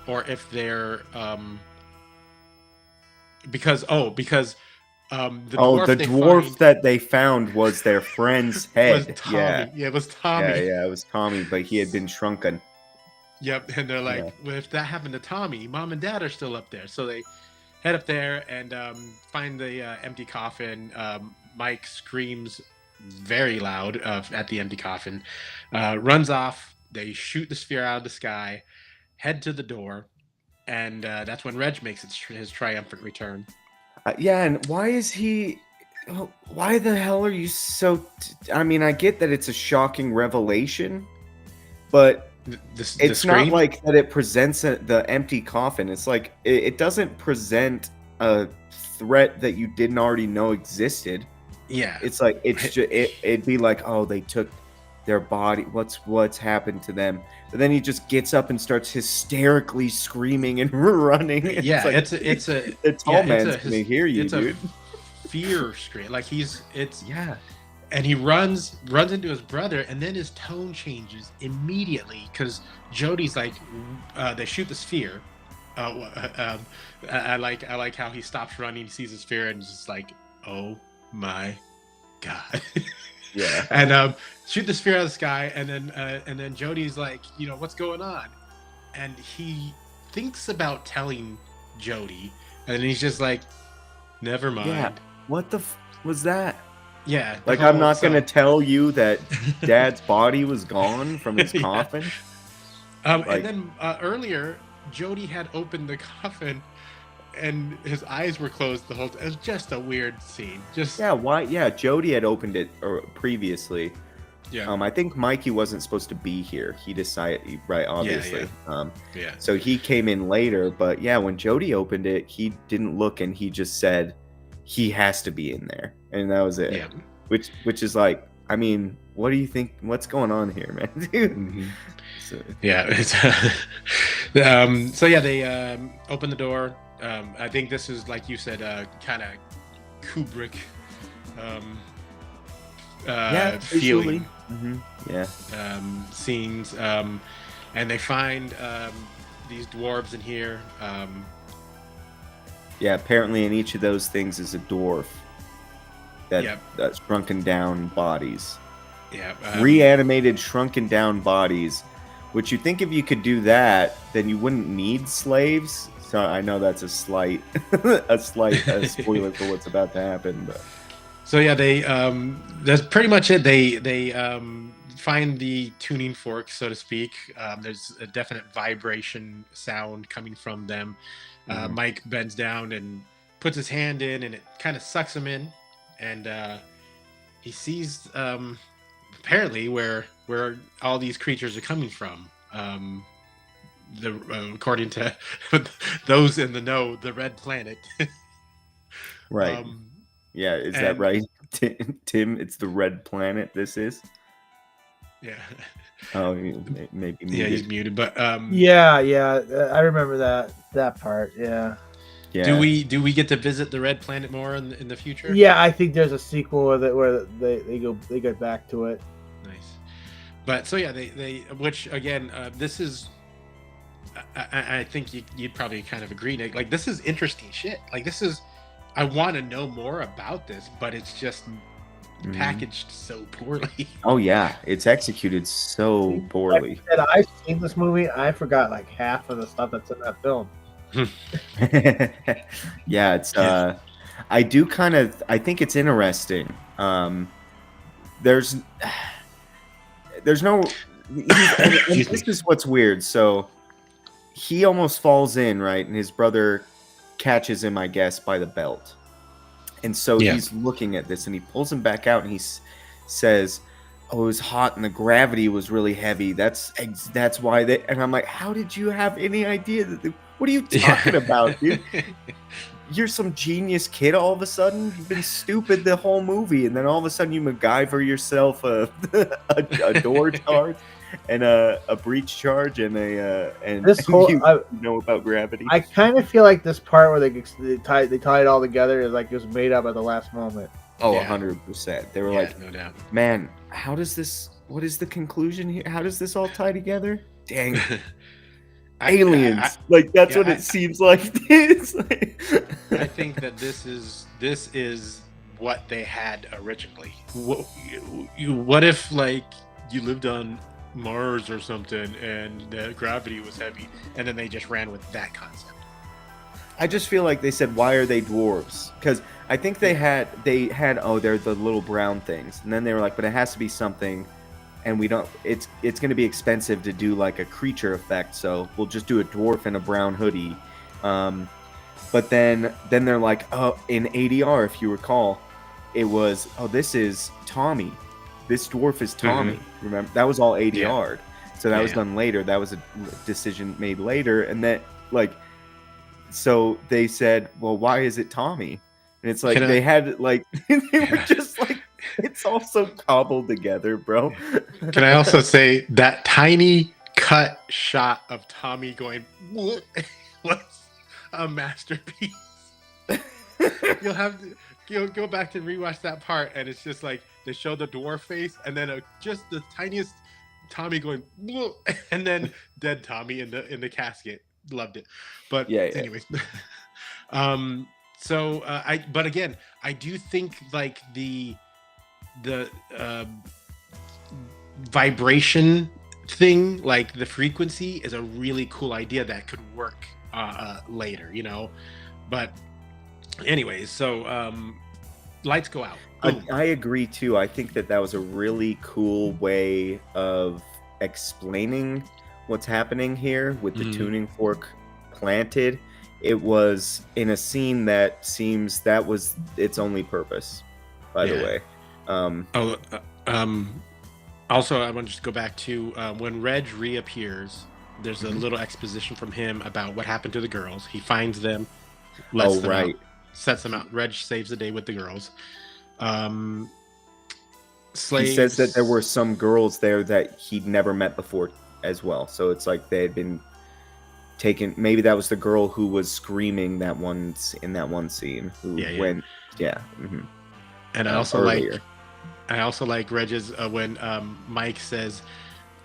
or if they're because the dwarf
that they found was their friend's head.
Was Tommy. Yeah, it was Tommy.
Yeah, it was Tommy, but he had been shrunken.
Yep, and they're like, well, if that happened to Tommy, mom and dad are still up there. So they head up there and find the empty coffin. Mike screams very loud at the empty coffin, runs off. They shoot the sphere out of the sky, head to the door, and that's when Reg makes his triumphant return.
And why is he? Why the hell are you so? I mean, I get that it's a shocking revelation, but it's not like that. It presents the empty coffin. It's like it doesn't present a threat that you didn't already know existed.
Yeah,
it's like it'd be like, oh, they took their body. What's happened to them? But then he just gets up and starts hysterically screaming and running.
Yeah,
it's a tall man's gonna hear you, dude.
A fear scream, like and he runs into his brother, and then his tone changes immediately because Jody's like, they shoot the sphere. I like how he stops running, sees the sphere, and is just like, oh my god.
Yeah.
And shoot the sphere out of the sky, and then Jody's like, what's going on? And he thinks about telling Jody, and he's just like, never mind.
Yeah. What the was that?
Yeah.
Like, I'm not gonna tell you that Dad's body was gone from his coffin.
And then earlier, Jody had opened the coffin, and his eyes were closed the whole time. It was just a weird scene. Why?
Yeah, Jody had opened it previously,
Yeah.
I think Mikey wasn't supposed to be here. He decided, right? Obviously.
Yeah.
So he came in later, but yeah, when Jody opened it, he didn't look, and he just said he has to be in there, and that was it.
Yeah.
Which is like, I mean, what do you think? What's going on here, man? Dude.
Mhm.
So,
Yeah. It's, so yeah, they open the door. I think this is, like you said, kind of Kubrick
yeah,
feeling.
Yeah.
Scenes, and they find these dwarves in here.
Yeah, apparently in each of those things is a dwarf that's shrunken down bodies.
Yeah,
Reanimated, shrunken down bodies. Which you think if you could do that, then you wouldn't need slaves. So I know that's a slight spoiler for what's about to happen. But
so yeah, they that's pretty much it. They find the tuning fork, so to speak. There's a definite vibration sound coming from them. Mike bends down and puts his hand in, and it kind of sucks him in, and he sees apparently where all these creatures are coming from. According to those in the know, the red planet.
right. Yeah, is that right, Tim? It's the red planet. This is.
Yeah.
Oh, maybe muted.
Yeah, he's muted. But
yeah, I remember that part. Yeah.
Yeah.
Do we get to visit the red planet more in the future?
Yeah, I think there's a sequel where they get back to it.
Nice. But so yeah, they which again, this is. I think you'd probably kind of agree, Nick. Like, this is interesting shit. Like, this is. I want to know more about this, but it's just packaged so poorly.
Oh yeah, it's executed so poorly.
Had I seen this movie, I forgot like half of the stuff that's in that film.
Yeah, it's I think it's interesting. There's no and this is what's weird. So he almost falls in, right? And his brother catches him, I guess, by the belt. And so he's looking at this, and he pulls him back out, and he says, "Oh, it was hot, and the gravity was really heavy. That's why they." And I'm like, "How did you have any idea that? What are you talking about, dude? You're some genius kid. All of a sudden, you've been stupid the whole movie, and then all of a sudden, you MacGyver yourself a door charge." And a breach charge and
this whole
you know about gravity.
I kind of feel like this part where they tie it all together is like just made up at the last moment.
Oh, 100%. They were like,
no doubt.
Man, what is the conclusion here? How does this all tie together? Dang. Aliens. That's what it seems like.
I think that this is what they had originally. What if like you lived on Mars or something and the gravity was heavy, and then they just ran with that concept?
I just feel like they said, why are they dwarves? Because I think they had oh, they're the little brown things, and then they were like, but it has to be something, and we don't, it's going to be expensive to do like a creature effect, so we'll just do a dwarf in a brown hoodie. But then they're like, oh, in ADR, if you recall, it was, oh, this is Tommy. This dwarf is Tommy. Remember, that was all ADR'd. So that was done later. That was a decision made later. And that, like, so they said, well, why is it Tommy? And it's like, they had, like, they were just like, it's all so cobbled together, bro.
Can I also say that tiny cut shot of Tommy going, what was a masterpiece? You'll have to go back and rewatch that part, and it's just like they show the dwarf face, and then just the tiniest Tommy going, and then dead Tommy in the casket. Loved it, but anyways. But again, I do think like the vibration thing, like the frequency, is a really cool idea that could work later, you know. But anyways, so lights go out.
I agree too. I think that was a really cool way of explaining what's happening here with the tuning fork planted. It was in a scene that seems that was its only purpose, by the way.
Also, I want to just go back to when Reg reappears. There's a
Mhm.
little exposition from him about what happened to the girls. He finds them, lets
Oh,
them out,
right.
sets them out. Reg saves the day with the girls. Um,
He says that there were
slaves.
some girls there that he'd never met before as well. So it's like they had been taken. Maybe that was the girl who was screaming in that one scene who
Yeah, yeah.
went, yeah, mhm,
And
earlier.
I also like Reg's when Mike says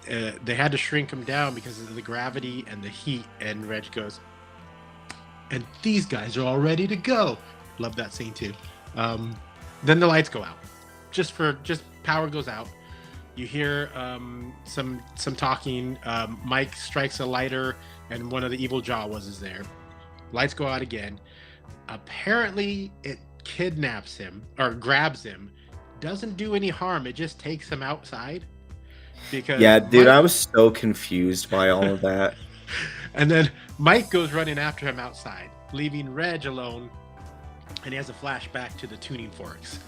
they had to shrink him down because of the gravity and the heat, and Reg goes, and these guys are all ready to go. Love that scene too. Then the lights go out. Just power goes out. You hear some talking. Mike strikes a lighter, and one of the evil Jawas is there. Lights go out again. Apparently, it kidnaps him or grabs him. Doesn't do any harm. It just takes him outside. Because
Yeah, dude, I was so confused by all of that.
And then Mike goes running after him outside, leaving Reg alone. And he has a flashback to the tuning forks.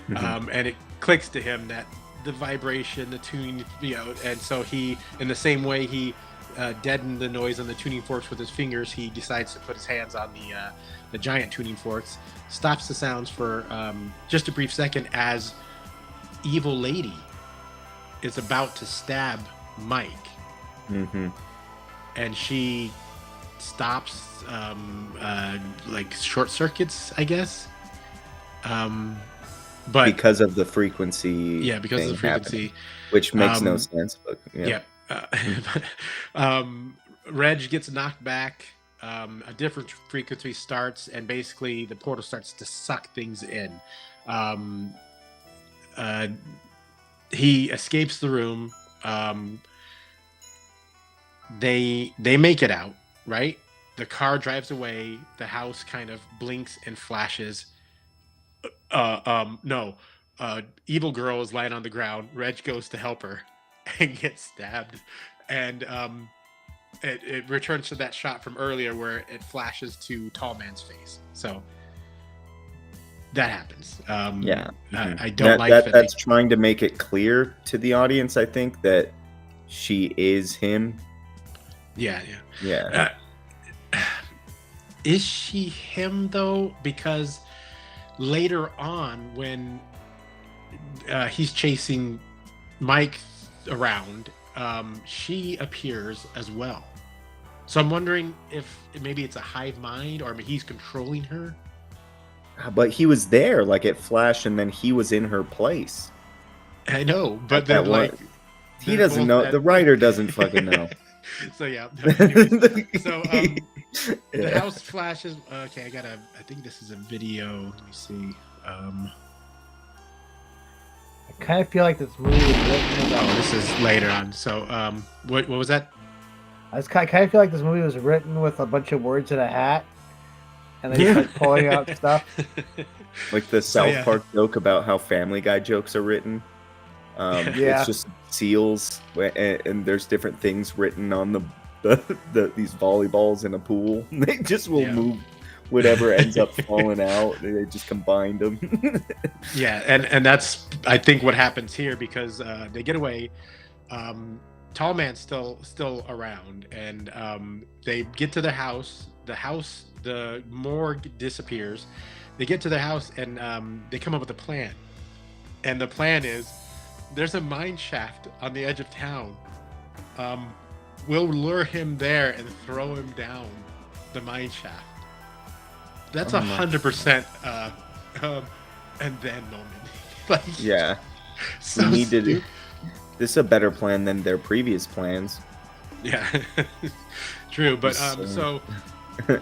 And it clicks to him that the vibration, the tuning, and so he, in the same way he deadened the noise on the tuning forks with his fingers, he decides to put his hands on the giant tuning forks, stops the sounds for just a brief second as Evil Lady is about to stab Mike. And she stops, like short circuits, I guess. But
because of the frequency.
Yeah, because of the frequency,
which makes no sense. But
yeah. Reg gets knocked back. A different frequency starts, and basically the portal starts to suck things in. He escapes the room. They make it out, right? The car drives away. The house kind of blinks and flashes. No. Evil girl is lying on the ground. Reg goes to help her and gets stabbed. And it returns to that shot from earlier where it flashes to Tall Man's face. So that happens. I don't like that.
That's trying to make it clear to the audience, I think, that she is him.
Yeah. Is she him, though? Because later on, when he's chasing Mike around, she appears as well. So I'm wondering if maybe it's a hive mind, or maybe he's controlling her.
But he was there, like it flashed, and then he was in her place.
I know, but then like
he doesn't know. The writer doesn't fucking know.
So yeah. So the house flashes. Okay, I think this is a video. Let me see.
I kind of feel like this movie was written.
This is later on. So what was that?
I kind of feel like this movie was written with a bunch of words in a hat, and they just like pulling out stuff.
Like the South Park joke about how Family Guy jokes are written. It's just seals, and there's different things written on these volleyballs in a pool. They just will move whatever ends up falling out. They just combined them.
Yeah, and that's I think what happens here, because they get away. Tall Man's still around, and they get to the house. The morgue disappears. They get to the house, and they come up with a plan. And the plan is, there's a mine shaft on the edge of town. We'll lure him there and throw him down the mine shaft. That's 100%. And then moment. Like,
yeah.
So
we needed. This is a better plan than their previous plans.
Yeah, true. But so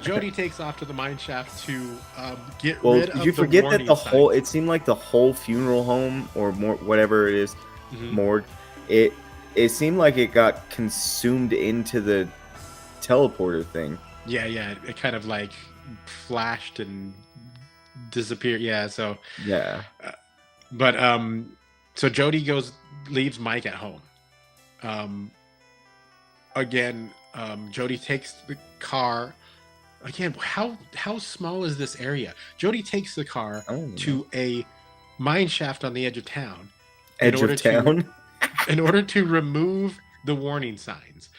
Jody takes off to the mine shaft to get rid of.
Did you forget that the whole?
Sign.
It seemed like the whole funeral home or more, whatever it is, morgue. It seemed like it got consumed into the teleporter thing.
Yeah. It kind of like flashed and disappeared. Yeah. So.
Yeah.
So Jody leaves Mike at home. Again, Jody takes the car. Again, how small is this area? Jody takes the car to a mine shaft on the edge of town. in order to remove the warning signs.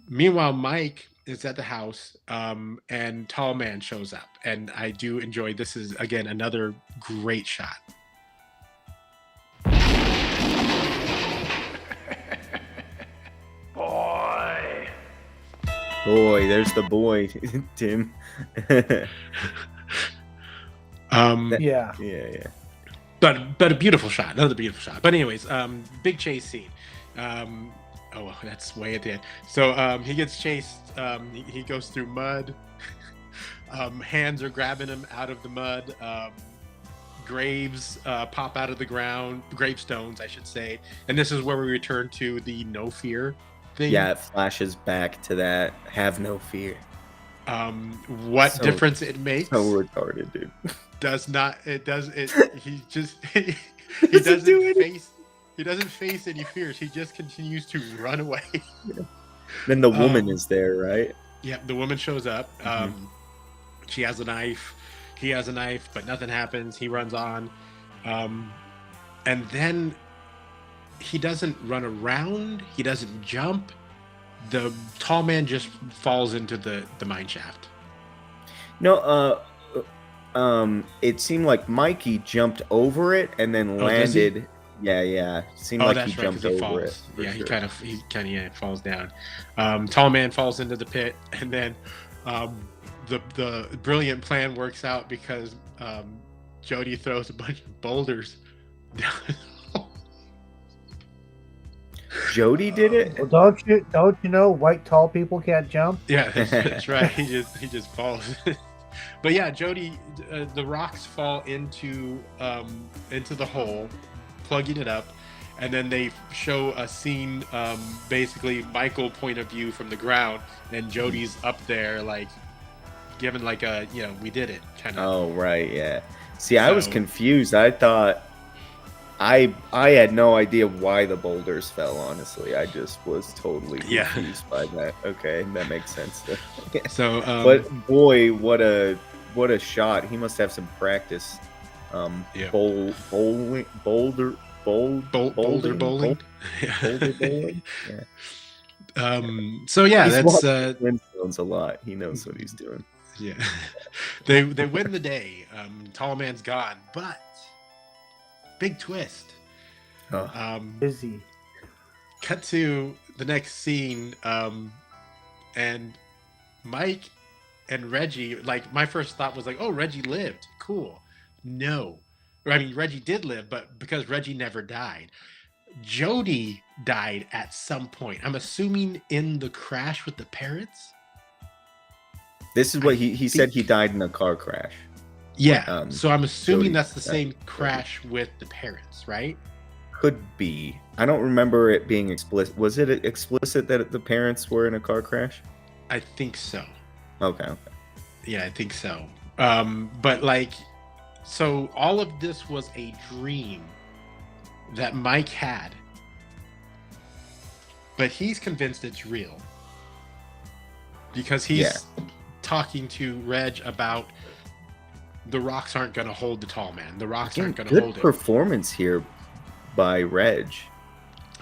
Meanwhile, Mike is at the house, and Tall Man shows up, and I do enjoy. This is again another great shot.
Boy, there's the boy, Tim.
Yeah.
Yeah.
But a beautiful shot, another beautiful shot. But anyways, big chase scene. Oh, that's way at the end. So he gets chased. He goes through mud. Hands are grabbing him out of the mud. Graves pop out of the ground. Gravestones, I should say. And this is where we return to the no fear thing.
Yeah, it flashes back to that. Have no fear.
What difference it makes?
So retarded, dude.
Does not. It does. It. He just. he
Doesn't do
face. He doesn't face any fears. He just continues to run away.
Yeah. Then the woman is there, right?
Yeah, the woman shows up. She has a knife. He has a knife, but nothing happens. He runs on. And then he doesn't run around. He doesn't jump. The Tall Man just falls into the mine shaft.
No, it seemed like Mikey jumped over it and then landed. Yeah. Seemed like he jumped over it.
Yeah, sure. he kind of falls down. Tall Man falls into the pit, and then the brilliant plan works out because Jody throws a bunch of boulders down.
Jody did it?
Well, don't you know white tall people can't jump?
Yeah, that's right. He just falls. But yeah, Jody, the rocks fall into the hole, plugging it up, and then they show a scene, basically Michael point of view from the ground, and Jody's up there like giving like a we did it kind of.
Oh right, yeah. See, I was confused. I thought I had no idea why the boulders fell. Honestly, I just was totally confused by that. Okay, that makes sense.
So,
but boy, what a shot! He must have some practice. Boulder bowling.
Boulder bowling.
Yeah.
So yeah,
he's
that's
Flintstones a lot. He knows what he's doing.
Yeah, they win the day. Tall Man's gone, but big twist.
Busy.
Cut to the next scene, and Mike and Reggie. Like my first thought was like, oh, Reggie lived. Cool. No, I mean Reggie did live, but because Reggie never died, Jody died at some point. I'm assuming in the crash with the parrots.
This is what he said. He died in a car crash.
Yeah. So I'm assuming
Jody,
that's the same crash with the parrots, right?
Could be. I don't remember it being explicit. Was it explicit that the parents were in a car crash?
I think so.
Okay.
Yeah, I think so. But like, so all of this was a dream that Mike had, but he's convinced it's real because he's talking to Reg about the rocks aren't going to hold the Tall Man. The rocks aren't going to hold it.
Good performance here by Reg.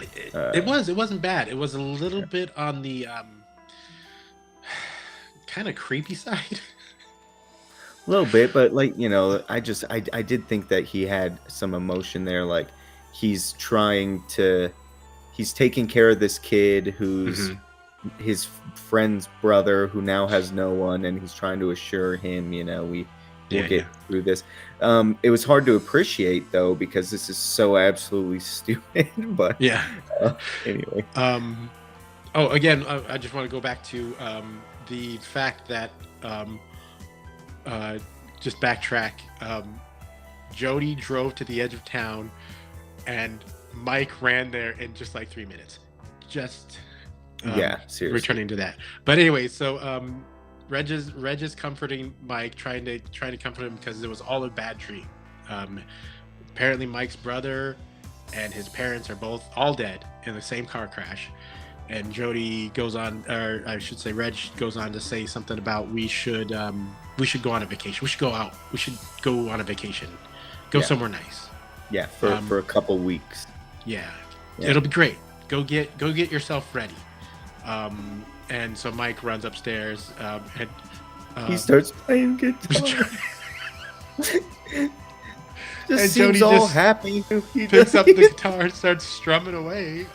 It wasn't bad. It was a little bit on the kind of creepy side.
A little bit, but like, I did think that he had some emotion there. Like he's taking care of this kid who's his friend's brother who now has no one, and he's trying to assure him, we'll get through this. It was hard to appreciate though, because this is so absolutely stupid, but anyway.
Again, I just want to go back to the fact that just backtrack. Jody drove to the edge of town, and Mike ran there in just like 3 minutes. Just seriously. Returning to that. But anyway, so Reg is comforting Mike, trying to comfort him because it was all a bad dream. Apparently, Mike's brother and his parents are both all dead in the same car crash. And Jody goes on, or I should say, Reg goes on to say something about we should go on a vacation. We should go out. We should go on a vacation. Go somewhere nice.
Yeah, for a couple weeks.
Yeah,
Yeah.
It'll be great. Go get yourself ready. And so Mike runs upstairs, and
He starts playing guitar. Just
and
seems
Jody
all
just
happy. He
picks up the guitar and starts strumming away.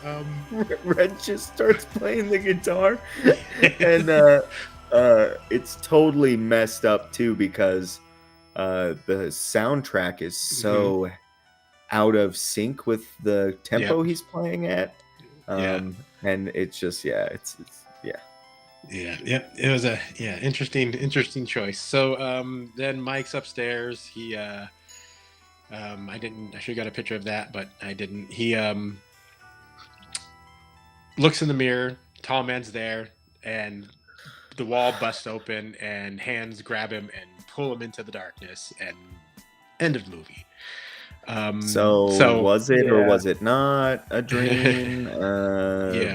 Red just starts playing the guitar, and it's totally messed up too because the soundtrack is so out of sync with the tempo he's playing at. And it's just it's
it was a interesting choice. So then Mike's upstairs. He I should have got a picture of that, but I didn't. He looks in the mirror, tall man's there, and the wall busts open and hands grab him and pull him into the darkness, and end of the movie.
So was it or was it not a dream?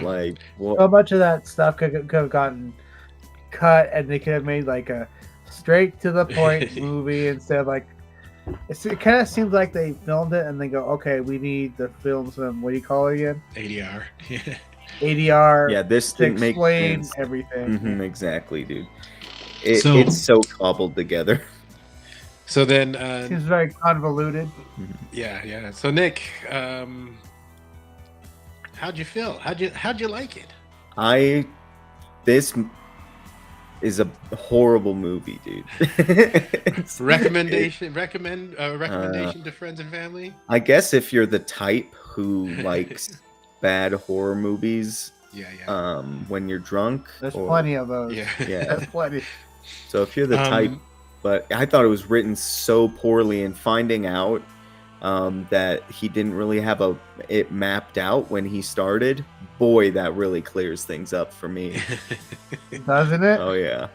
Like
so much of that stuff could have gotten cut, and they could have made like a straight to the point movie instead of like. It kind of seems like they filmed it and they go, okay, we need to film some. What do you call it again?
ADR.
ADR.
Yeah, this didn't make sense.
Everything.
Exactly, dude. It's so cobbled together.
So then,
seems very convoluted.
Yeah. So Nick, how'd you feel? How'd you like it?
This is a horrible movie, dude.
Recommendation to friends and family?
I guess if you're the type who likes bad horror movies, when you're drunk,
there's plenty of those.
Yeah,
there's plenty.
So if you're the type, but I thought it was written so poorly, and finding out that he didn't really have it mapped out when he started, boy, that really clears things up for me.
Doesn't it?
Oh yeah.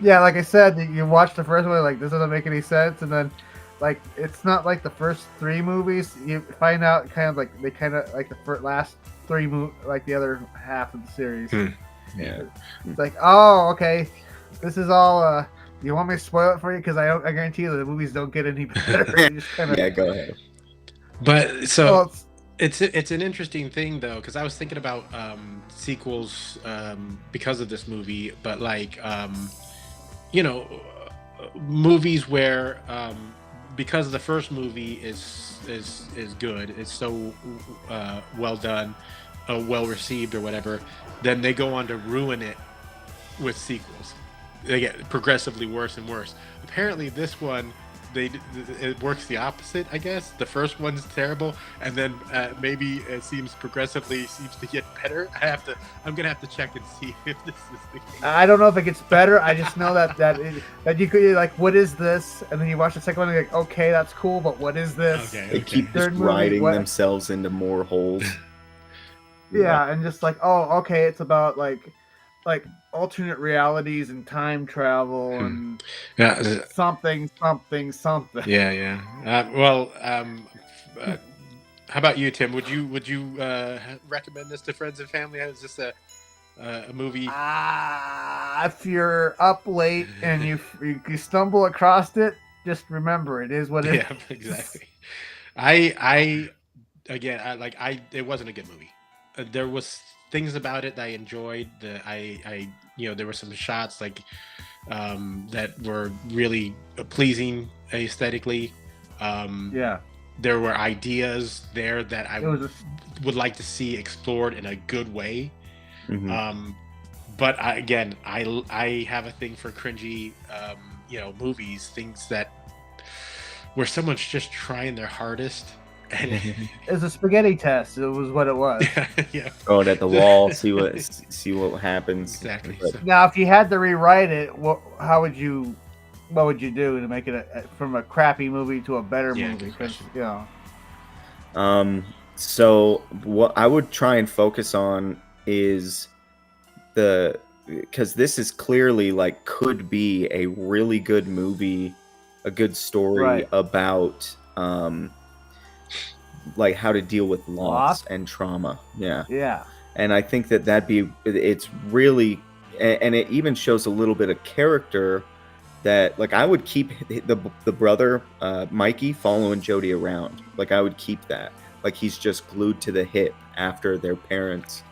Like I said, you watch the first one, like this doesn't make any sense, and then like it's not like the first three movies. You find out like the last three like the other half of the series.
Yeah.
It's like, oh, okay, this is all. You want me to spoil it for you? Because I guarantee you the movies don't get any better.
Yeah, go ahead.
But so it's an interesting thing though, because I was thinking about sequels because of this movie, but like movies where because the first movie is good, it's so well done, well received or whatever, then they go on to ruin it with sequels. They get progressively worse and worse. Apparently this one, it works the opposite, I guess. The first one's terrible, and then maybe it seems to get better. I'm gonna have to check and see if this is the case.
I don't know if it gets better. I just know that you could like, what is this? And then you watch the second one and you're like, okay, that's cool, but what is this?
Okay. They keep just riding themselves into more holes.
Yeah, and just like, oh, okay, it's about like alternate realities and time travel and something.
Yeah. How about you, Tim? Would you recommend this to friends and family? Is this a movie?
If you're up late and you stumble across it, just remember it is what it is.
Yeah, exactly. It wasn't a good movie. There was things about it that I enjoyed. There were some shots that were really pleasing aesthetically. There were ideas there that I would like to see explored in a good way. But I have a thing for cringy, movies, things where someone's just trying their hardest.
It's a spaghetti test. It was what it was.
Yeah.
Throw it at the wall. See what happens.
Exactly.
Now, if you had to rewrite it, what would you do to make it from a crappy movie to a better movie?
So what I would try and focus on is because this is clearly could be a really good movie, a good story about how to deal with loss and trauma. Yeah. And I think it's really, and it even shows a little bit of character that I would keep the brother Mikey following Jody around. I would keep that. like he's just glued to the hip after their parents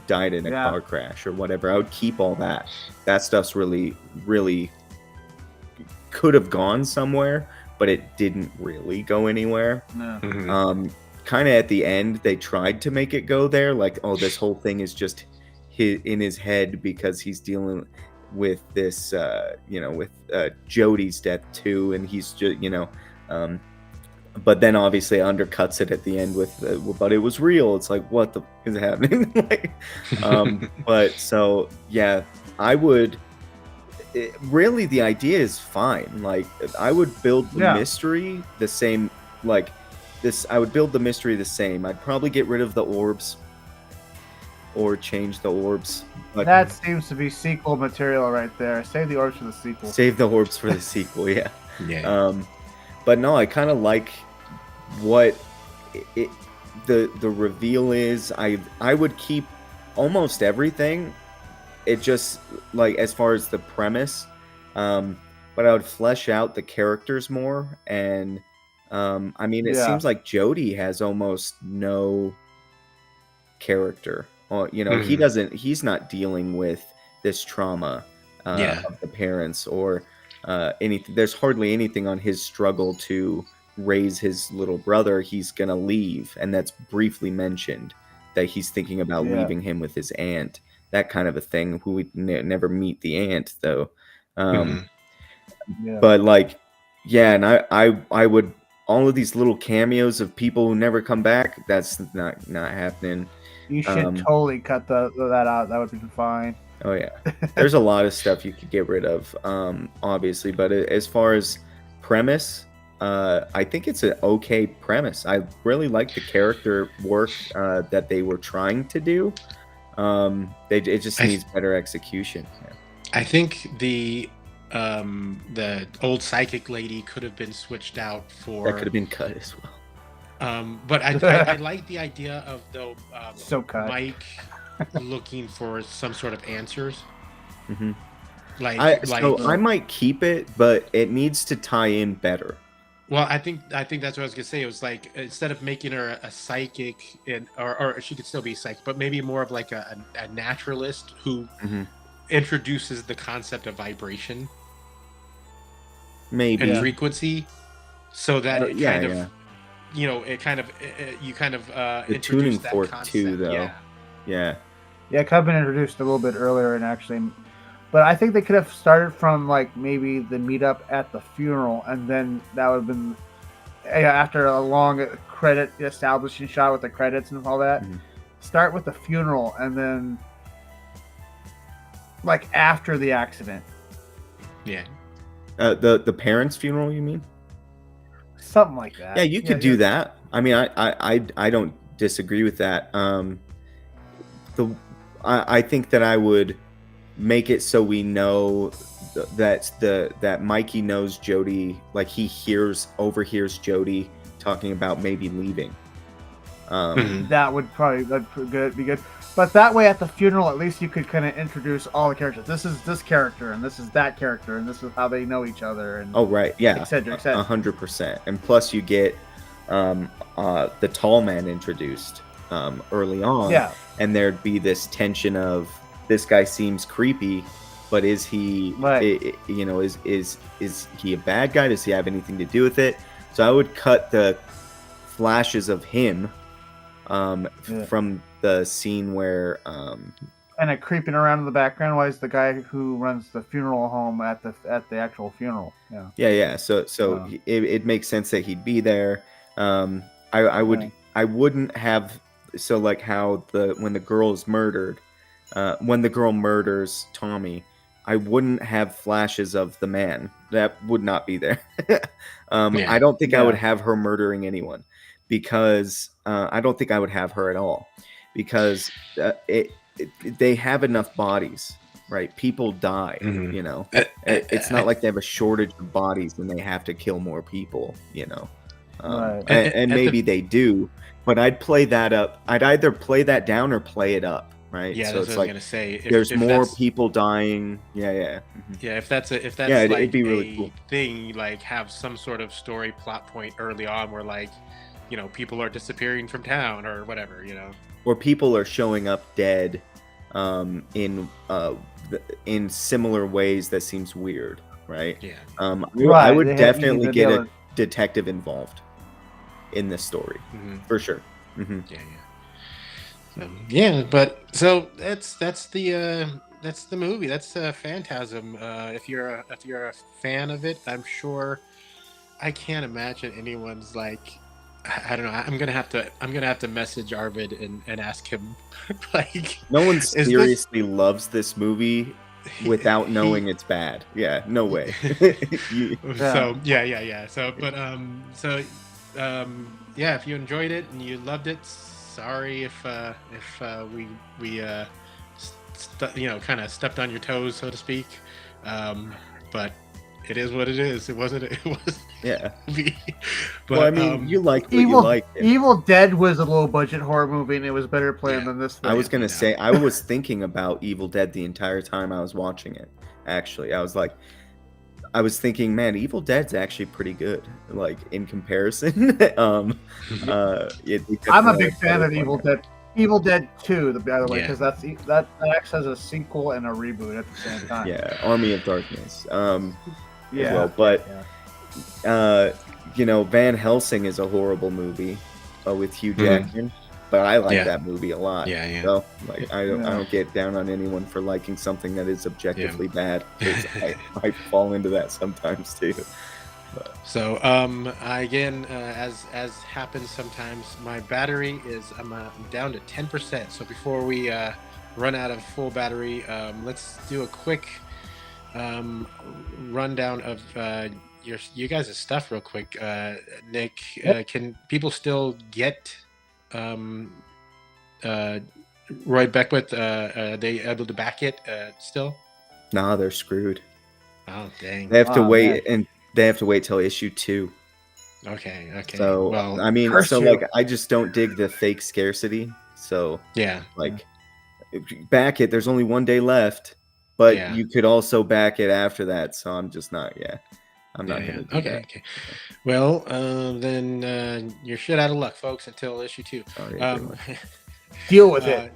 died in a car crash or whatever. I would keep all that. That stuff's really, really could have gone somewhere, but it didn't really go anywhere. Kind of at the end, they tried to make it go there, like, oh, this whole thing is just in his head because he's dealing with this, with Jodie's death too, and he's just, but then obviously undercuts it at the end with, but it was real. It's like, what the is happening? But so yeah, I would. Really, the idea is fine. Like, I would build the mystery the same. Like this, I would build the mystery the same. I'd probably get rid of the orbs or change the orbs. But
that seems to be sequel material right there. Save the orbs for the sequel.
Save the orbs for the sequel. Yeah.
Yeah.
But no, I kind of like what the reveal is. I would keep almost everything. It just, like, as far as the premise, but I would flesh out the characters more. And I mean, it seems like Jodie has almost no character. He's not dealing with this trauma of the parents or anything. There's hardly anything on his struggle to raise his little brother. He's gonna leave, and that's briefly mentioned that he's thinking about leaving him with his aunt. That kind of a thing. Who we never meet the aunt though. But like, yeah, and I would, all of these little cameos of people who never come back. That's not happening.
You should totally cut that out. That would be fine.
Oh yeah, there's a lot of stuff you could get rid of, obviously. But as far as premise, I think it's an okay premise. I really like the character work that they were trying to do. It just needs better execution. Yeah.
I think the old psychic lady could have been switched out for.
That could have been cut as well.
But I like the idea of Mike looking for some sort of answers.
Mm-hmm. I might keep it, but it needs to tie in better.
Well, I think that's what I was gonna say. It was like, instead of making her a psychic, or she could still be psychic, but maybe more of like a naturalist who introduces the concept of vibration,
maybe,
and frequency, so that it kind of
the tuning fork too, though. Yeah,
it could have been introduced a little bit earlier, and actually. But I think they could have started from, like, maybe the meetup at the funeral, and then that would have been after a long credit establishing shot with the credits and all that. Start with the funeral, and then, like, after the accident.
Yeah.
The parents' funeral, you mean?
Something like that.
Yeah, you could do that. I mean, I don't disagree with that. I think that I would make it so we know that Mikey knows Jodie, like he overhears Jodie talking about maybe leaving.
That would probably be good. But that way, at the funeral, at least you could kind of introduce all the characters. This is this character, and this is that character, and this is how they know each other. And
right, yeah,
etc.
100%. And plus, you get the tall man introduced early on.
Yeah,
and there'd be this tension of, this guy seems creepy, but is he, is he a bad guy? Does he have anything to do with it? So I would cut the flashes of him from the scene where
and creeping around in the background was the guy who runs the funeral home at the actual funeral.
Yeah. So it makes sense that he'd be there. I wouldn't have, so like how when the girl is murdered. When the girl murders Tommy, I wouldn't have flashes of the man. That would not be there. I don't think I would have her murdering anyone, because I don't think I would have her at all, because they have enough bodies, right? People die, It's not like they have a shortage of bodies and they have to kill more people, and maybe they do, but I'd play that up. I'd either play that down or play it up. Right.
Yeah,
so
that's
it's
what
like,
I was gonna say.
There's more people dying. Yeah.
Yeah, if that's like
it'd be really cool
thing, like have some sort of story plot point early on where, like, people are disappearing from town or whatever.
Or people are showing up dead in similar ways that seems weird, right?
Yeah.
I
Right,
would
they
definitely
need
get
to
a detective involved in this story for sure.
Yeah, but so that's the movie. That's Phantasm. If you're a fan of it, I'm sure. I can't imagine anyone's like. I don't know. I'm gonna have to message Arvid and ask him like,
No one
is this
seriously loves this movie without knowing it's bad. Yeah, no way.
So yeah. Yeah, if you enjoyed it and you loved it, sorry if we kind of stepped on your toes, so to speak. But it is what it is. It wasn't. It was.
Yeah.
But
Well, I mean, you liked what you liked.
Evil Dead was a low budget horror movie, and it was better planned than this thing.
I was gonna say, I was thinking about Evil Dead the entire time I was watching it. Actually, I was thinking, man, Evil Dead's actually pretty good, like in comparison.
I'm a big fan of Evil Dead. Evil Dead 2, by the way, because that acts as a sequel and a reboot at the same time.
Yeah, Army of Darkness.
Yeah.
Well, but Van Helsing is a horrible movie with Hugh Jackman, but I like that movie a lot.
Yeah.
So, like, I don't get down on anyone for liking something that is objectively bad. I fall into that sometimes too. But.
So again, as happens sometimes, my battery is I'm down to 10%. So before we run out of full battery, let's do a quick rundown of you guys' stuff real quick. Nick, can people still get Roy Beckwith? Are they able to back it still?
Nah, they're screwed.
Oh dang!
They have to wait, and they have to wait till issue 2.
Okay.
So
well,
I mean, I just don't dig the fake scarcity. So back it. There's only 1 day left, but you could also back it after that. So I'm just not. I'm not gonna do that.
Okay. Well, then you're shit out of luck, folks, until issue 2.
Deal with it.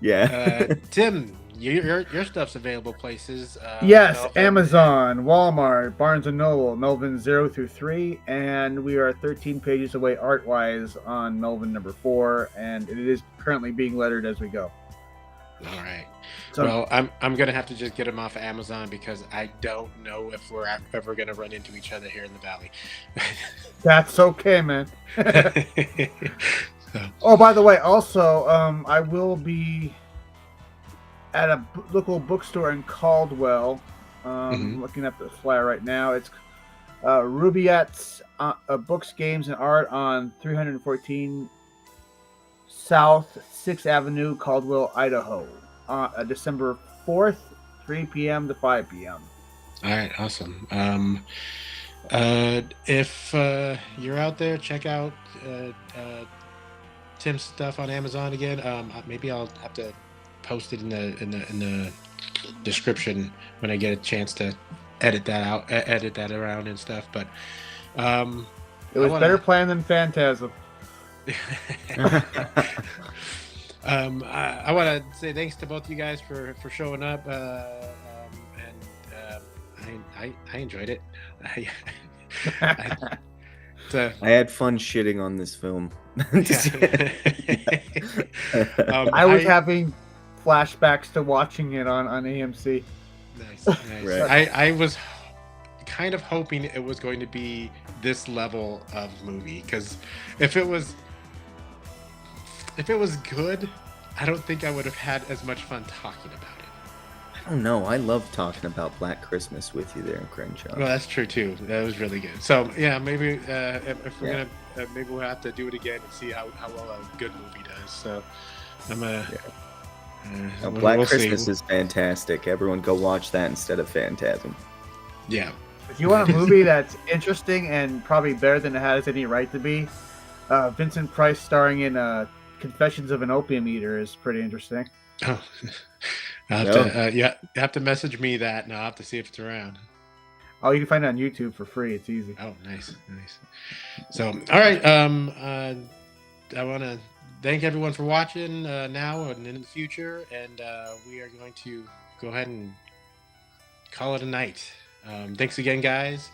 Yeah.
Tim, your stuff's available places.
Yes, Amazon, Walmart, Barnes & Noble, Melvin 0 through 3, and we are 13 pages away art-wise on Melvin number 4, and it is currently being lettered as we go.
All right. So, well, I'm gonna have to just get them off of Amazon because I don't know if we're ever gonna run into each other here in the valley.
That's okay, man. Oh, by the way, also, I will be at a local bookstore in Caldwell. Looking at the flyer right now. It's Rubiette's Books, Games, and Art on 314 South 6th Avenue, Caldwell, Idaho. December 4th, 3 p.m. to 5 p.m.
All right, awesome. If you're out there, check out Tim's stuff on Amazon again. Maybe I'll have to post it in the description when I get a chance to edit that around and stuff. But
it was better planned than Phantasm.
I want to say thanks to both of you guys for showing up, and I enjoyed it.
I had fun shitting on this film.
I was having flashbacks to watching it on AMC.
Nice. Right. I was kind of hoping it was going to be this level of movie, because if it was good, I don't think I would have had as much fun talking about it.
I don't know. I love talking about Black Christmas with you there in Crenshaw.
Well, that's true too. That was really good. So yeah, maybe if we're gonna maybe we'll have to do it again and see how well a good movie does. So I'm
Black Christmas is fantastic. Everyone go watch that instead of Phantasm.
Yeah.
If you want a movie that's interesting and probably better than it has any right to be, Vincent Price starring in Confessions of an Opium Eater is pretty interesting.
Oh, you have to message me that, and I'll have to see if it's around.
Oh, you can find it on YouTube for free. It's easy.
Oh, nice. So, all right. I want to thank everyone for watching now and in the future, and we are going to go ahead and call it a night. Thanks again, guys.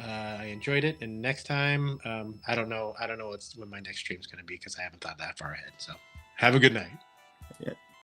I enjoyed it, and next time, I don't know when my next stream is going to be because I haven't thought that far ahead. So, have a good night.
Yeah.